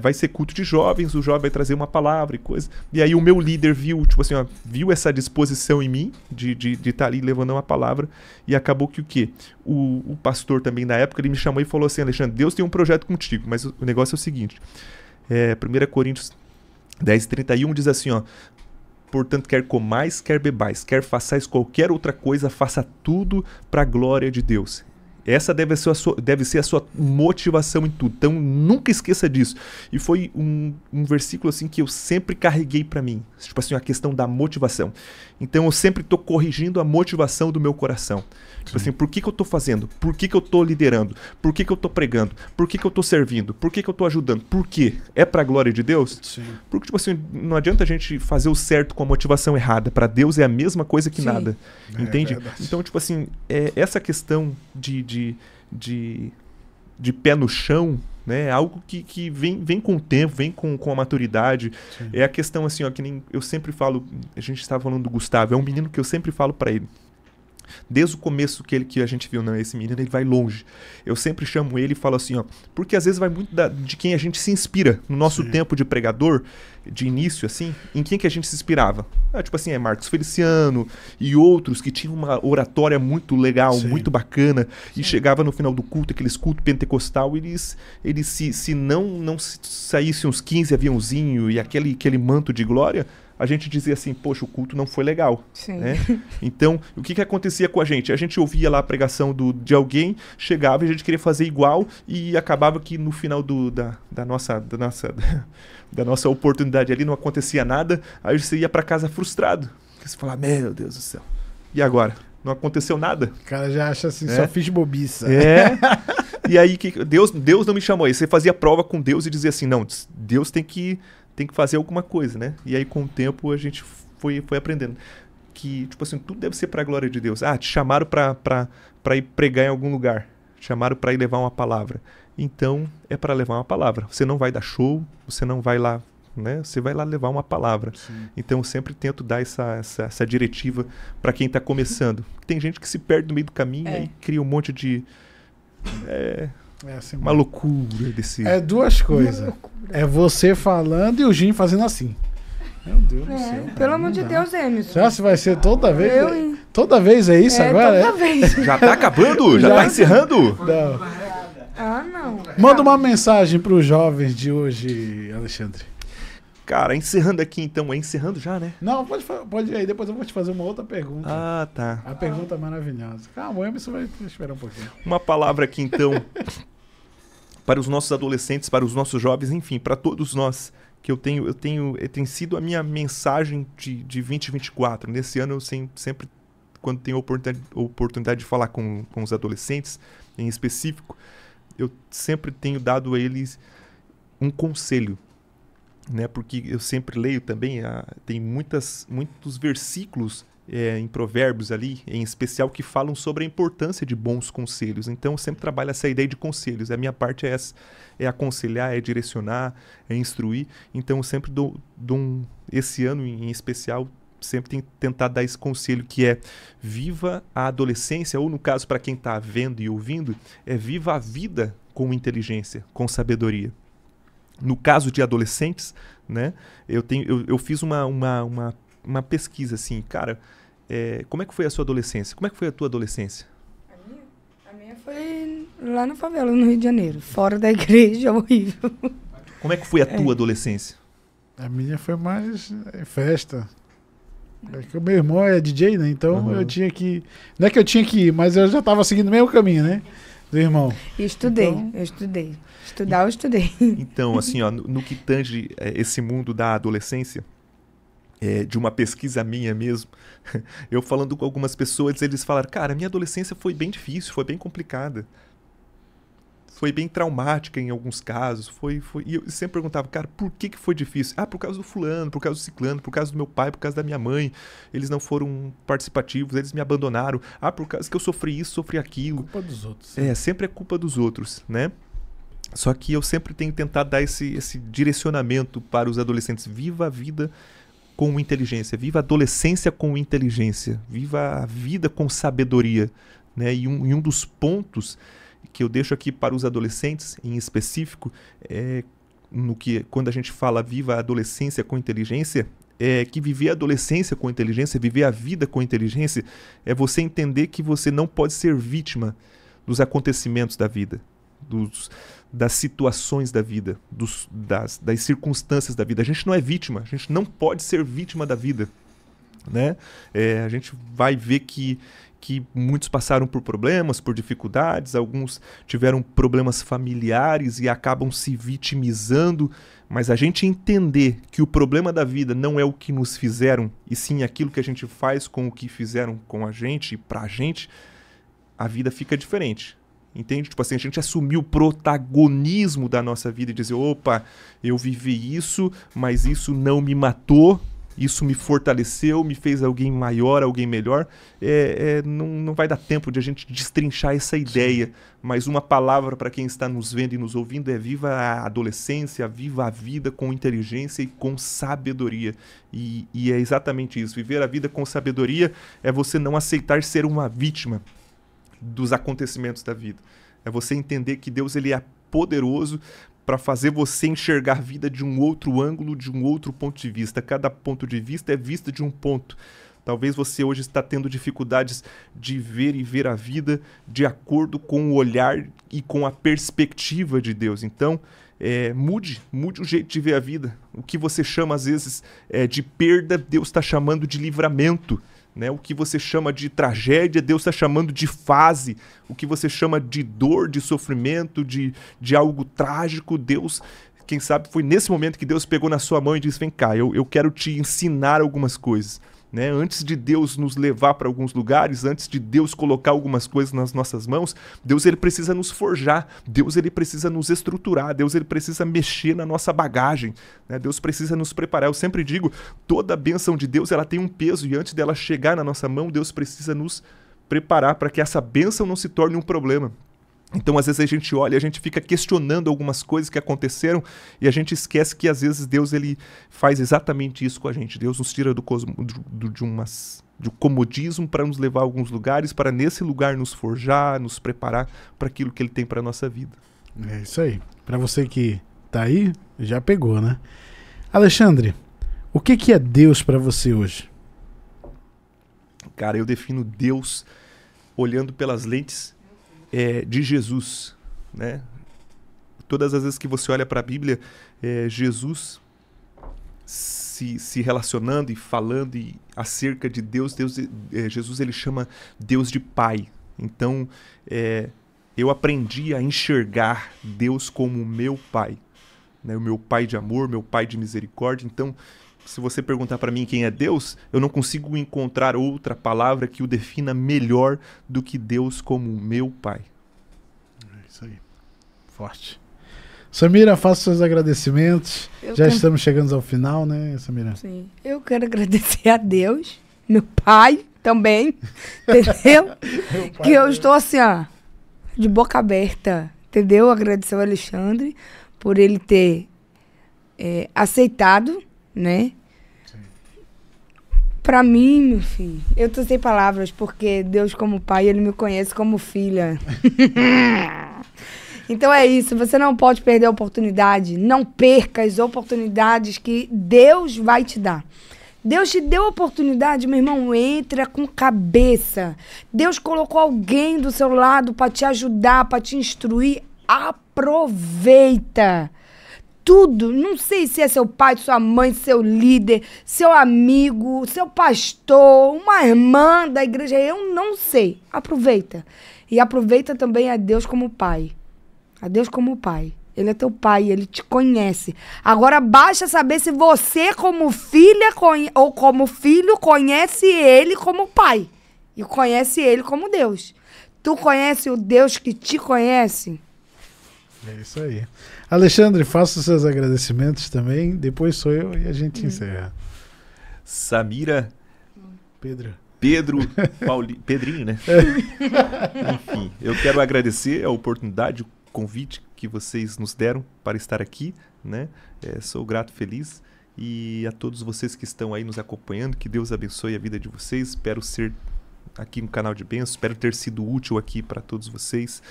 vai ser culto de jovens, o jovem vai trazer uma palavra e coisa. E aí o meu líder viu, tipo assim, viu essa disposição em mim de estar ali levando uma palavra, e acabou que o quê? O pastor também na época, ele me chamou e falou assim: Alexandre, Deus tem um projeto contigo, mas o negócio é o seguinte, 1 Coríntios 10:31 diz assim, portanto, quer comais, quer bebais, quer façais qualquer outra coisa, faça tudo para a glória de Deus. Essa deve ser a sua motivação em tudo. Então, nunca esqueça disso. E foi um versículo assim que eu sempre carreguei para mim. Tipo assim, a questão da motivação. Então, eu sempre estou corrigindo a motivação do meu coração. Tipo assim, por que eu estou fazendo? Por que eu estou liderando? Por que eu estou pregando? Por que eu estou servindo? Por que eu estou ajudando? Por quê? É para a glória de Deus? Sim. Porque, tipo assim, não adianta a gente fazer o certo com a motivação errada. Para Deus é a mesma coisa que nada. Entende? Então, tipo assim, essa questão de pé no chão, né? Algo que vem com o tempo, vem com a maturidade. Sim. É a questão assim, que nem eu sempre falo, a gente estava falando do Gustavo, é um menino que eu sempre falo para ele. Desde o começo que a gente viu, né? Esse menino, ele vai longe. Eu sempre chamo ele e falo assim, porque às vezes vai muito de quem a gente se inspira. No nosso tempo de pregador, de início, assim, em quem que a gente se inspirava? Tipo assim, Marcos Feliciano e outros que tinham uma oratória muito legal, muito bacana, e chegava no final do culto, aqueles cultos pentecostal, eles se não saíssem uns 15 aviãozinhos e aquele manto de glória, a gente dizia assim, poxa, o culto não foi legal. Sim. Né? Então, o que acontecia com a gente? A gente ouvia lá a pregação de alguém, chegava e a gente queria fazer igual e acabava que no final da nossa oportunidade ali não acontecia nada, aí você ia para casa frustrado. Você fala, meu Deus do céu, e agora? Não aconteceu nada. O cara já acha assim, só fiz bobiça. E aí, Deus não me chamou. Aí você fazia prova com Deus e dizia assim, não, Deus tem que fazer alguma coisa, né? E aí, com o tempo, a gente foi aprendendo. Que, tipo assim, tudo deve ser pra glória de Deus. Ah, te chamaram pra ir pregar em algum lugar. Te chamaram pra ir levar uma palavra. Então, é pra levar uma palavra. Você não vai dar show, você não vai lá, né? Você vai lá levar uma palavra. Sim. Então eu sempre tento dar essa diretiva para quem está começando. Tem gente que se perde no meio do caminho e cria um monte de assim, uma loucura desse. É duas coisas. É você falando e o Jim fazendo assim. Meu Deus do céu. Pelo amor de Deus, Emerson. Já se vai ser toda vez? Toda vez é isso agora? Toda vez. Já tá acabando? Já tá encerrando? Não. Não. Manda uma mensagem para os jovens de hoje, Alexandre. Cara, encerrando aqui então. Encerrando já, né? Não, pode ir aí. Depois eu vou te fazer uma outra pergunta. Ah, tá. A pergunta maravilhosa. Calma, o Emerson vai esperar um pouquinho. Uma palavra aqui então para os nossos adolescentes, para os nossos jovens, enfim, para todos nós que tem sido a minha mensagem de 2024. Nesse ano eu sempre, quando tenho oportunidade de falar com os adolescentes, em específico, eu sempre tenho dado a eles um conselho. Né, porque eu sempre leio também, tem muitos versículos em Provérbios ali, em especial, que falam sobre a importância de bons conselhos. Então eu sempre trabalho essa ideia de conselhos. A minha parte é essa, é aconselhar, é direcionar, é instruir. Então eu sempre esse ano em especial, sempre tenho tentado dar esse conselho, que é: viva a adolescência, ou no caso para quem está vendo e ouvindo, viva a vida com inteligência, com sabedoria. No caso de adolescentes, né, eu fiz uma pesquisa assim, cara, como é que foi a sua adolescência? Como é que foi a tua adolescência? A minha foi lá na favela, no Rio de Janeiro, fora da igreja, horrível. Como é que foi a tua adolescência? A minha foi mais festa. É que o meu irmão é DJ, né, então eu tinha que... Não é que eu tinha que ir, mas eu já estava seguindo o mesmo caminho, né, do irmão. Eu estudei. Estudar, eu estudei. Então, assim, ó, no que tange esse mundo da adolescência, de uma pesquisa minha mesmo, eu falando com algumas pessoas, eles falaram, cara, minha adolescência foi bem difícil, foi bem complicada. Foi bem traumática em alguns casos. E eu sempre perguntava, cara, por que foi difícil? Ah, por causa do fulano, por causa do ciclano, por causa do meu pai, por causa da minha mãe. Eles não foram participativos, eles me abandonaram. Ah, por causa que eu sofri isso, sofri aquilo. Culpa dos outros. Sempre é culpa dos outros, né? Só que eu sempre tenho tentado dar esse direcionamento para os adolescentes. Viva a vida com inteligência. Viva a adolescência com inteligência. Viva a vida com sabedoria. Né? E um dos pontos que eu deixo aqui para os adolescentes, em específico, quando a gente fala viva a adolescência com inteligência, que viver a adolescência com inteligência, viver a vida com inteligência, é você entender que você não pode ser vítima dos acontecimentos da vida, das situações da vida, das circunstâncias da vida. A gente não é vítima, a gente não pode ser vítima da vida. Né? A gente vai ver que muitos passaram por problemas, por dificuldades, alguns tiveram problemas familiares e acabam se vitimizando, mas a gente entender que o problema da vida não é o que nos fizeram, e sim aquilo que a gente faz com o que fizeram com a gente e pra gente, a vida fica diferente. Entende? Tipo assim, a gente assumir o protagonismo da nossa vida e dizer, opa, eu vivi isso, mas isso não me matou, isso me fortaleceu, me fez alguém maior, alguém melhor. Não vai dar tempo de a gente destrinchar essa ideia, mas uma palavra para quem está nos vendo e nos ouvindo é: viva a adolescência, viva a vida com inteligência e com sabedoria. E é exatamente isso. Viver a vida com sabedoria é você não aceitar ser uma vítima dos acontecimentos da vida. É você entender que Deus, ele é poderoso para fazer você enxergar a vida de um outro ângulo, de um outro ponto de vista. Cada ponto de vista é vista de um ponto. Talvez você hoje está tendo dificuldades de ver a vida de acordo com o olhar e com a perspectiva de Deus. Então, mude o jeito de ver a vida. O que você chama, às vezes, de perda, Deus está chamando de livramento. Né? O que você chama de tragédia, Deus está chamando de fase. O que você chama de dor, de sofrimento, de algo trágico, Deus, quem sabe, foi nesse momento que Deus pegou na sua mão e disse, vem cá, eu quero te ensinar algumas coisas. Né? Antes de Deus nos levar para alguns lugares, antes de Deus colocar algumas coisas nas nossas mãos, Deus ele precisa nos forjar, Deus ele precisa nos estruturar, Deus ele precisa mexer na nossa bagagem, né? Deus precisa nos preparar. Eu sempre digo, toda a bênção de Deus ela tem um peso e antes dela chegar na nossa mão, Deus precisa nos preparar para que essa bênção não se torne um problema. Então, às vezes, a gente olha e a gente fica questionando algumas coisas que aconteceram e a gente esquece que, às vezes, Deus ele faz exatamente isso com a gente. Deus nos tira do comodismo para nos levar a alguns lugares, para nesse lugar nos forjar, nos preparar para aquilo que Ele tem para a nossa vida. É isso aí. Para você que tá aí, já pegou, né? Alexandre, o que é Deus para você hoje? Cara, eu defino Deus olhando pelas lentes de Jesus, né? Todas as vezes que você olha para a Bíblia, Jesus se relacionando e falando acerca de Deus, Jesus ele chama Deus de Pai. Então, eu aprendi a enxergar Deus como meu Pai, né? O meu Pai de amor, meu Pai de misericórdia. Então, se você perguntar para mim quem é Deus, eu não consigo encontrar outra palavra que o defina melhor do que Deus como meu Pai. É isso aí. Forte. Samira, faça seus agradecimentos. Estamos chegando ao final, né, Samira? Sim. Eu quero agradecer a Deus, meu pai também, entendeu? Que eu estou assim, ó, de boca aberta, entendeu? Agradecer ao Alexandre por ele ter aceitado, né? Sim. Pra mim, meu filho, eu tô sem palavras, porque Deus como pai, ele me conhece como filha. Então é isso, você não pode perder a oportunidade, não perca as oportunidades que Deus vai te dar. Deus te deu a oportunidade, meu irmão, entra com cabeça. Deus colocou alguém do seu lado para te ajudar, para te instruir, aproveita. Tudo, não sei se é seu pai, sua mãe, seu líder, seu amigo, seu pastor, uma irmã da igreja, eu não sei. Aproveita. E aproveita também a Deus como pai. A Deus como pai. Ele é teu pai, ele te conhece. Agora basta saber se você como filha ou como filho conhece ele como pai. E conhece ele como Deus. Tu conhece o Deus que te conhece? É isso aí. Alexandre, faça os seus agradecimentos também. Depois sou eu e a gente encerra. Samira. Pedro, Pedrinho, né? Enfim, eu quero agradecer a oportunidade, o convite que vocês nos deram para estar aqui, né? Sou grato, feliz. E a todos vocês que estão aí nos acompanhando, que Deus abençoe a vida de vocês. Espero ser aqui um canal de bênçãos, espero ter sido útil aqui para todos vocês.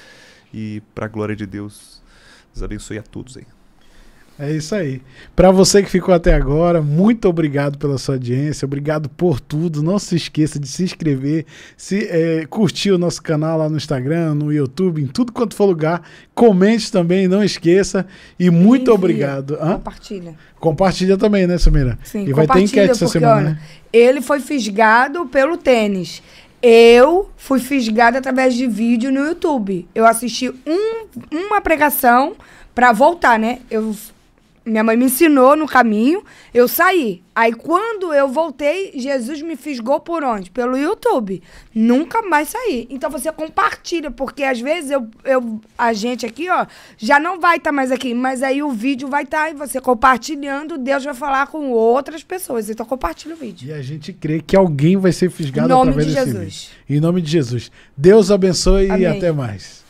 E para a glória de Deus, Deus abençoe a todos aí. É isso aí. Para você que ficou até agora, muito obrigado pela sua audiência, obrigado por tudo. Não se esqueça de se inscrever, curtir o nosso canal lá no Instagram, no YouTube, em tudo quanto for lugar. Comente também, não esqueça. E muito obrigado. Compartilha. Compartilha também, né, Samira? Sim, e vai ter enquete essa semana, olha, né? Ele foi fisgado pelo tênis. Eu fui fisgada através de vídeo no YouTube. Eu assisti uma pregação pra voltar, né? Minha mãe me ensinou no caminho, eu saí. Aí quando eu voltei, Jesus me fisgou por onde? Pelo YouTube. Nunca mais saí. Então você compartilha, porque às vezes a gente aqui, ó, já não vai estar mais aqui, mas aí o vídeo vai estar e você compartilhando, Deus vai falar com outras pessoas. Então compartilha o vídeo. E a gente crê que alguém vai ser fisgado através desse vídeo. Em nome de Jesus. Deus abençoe. Amém. E até mais.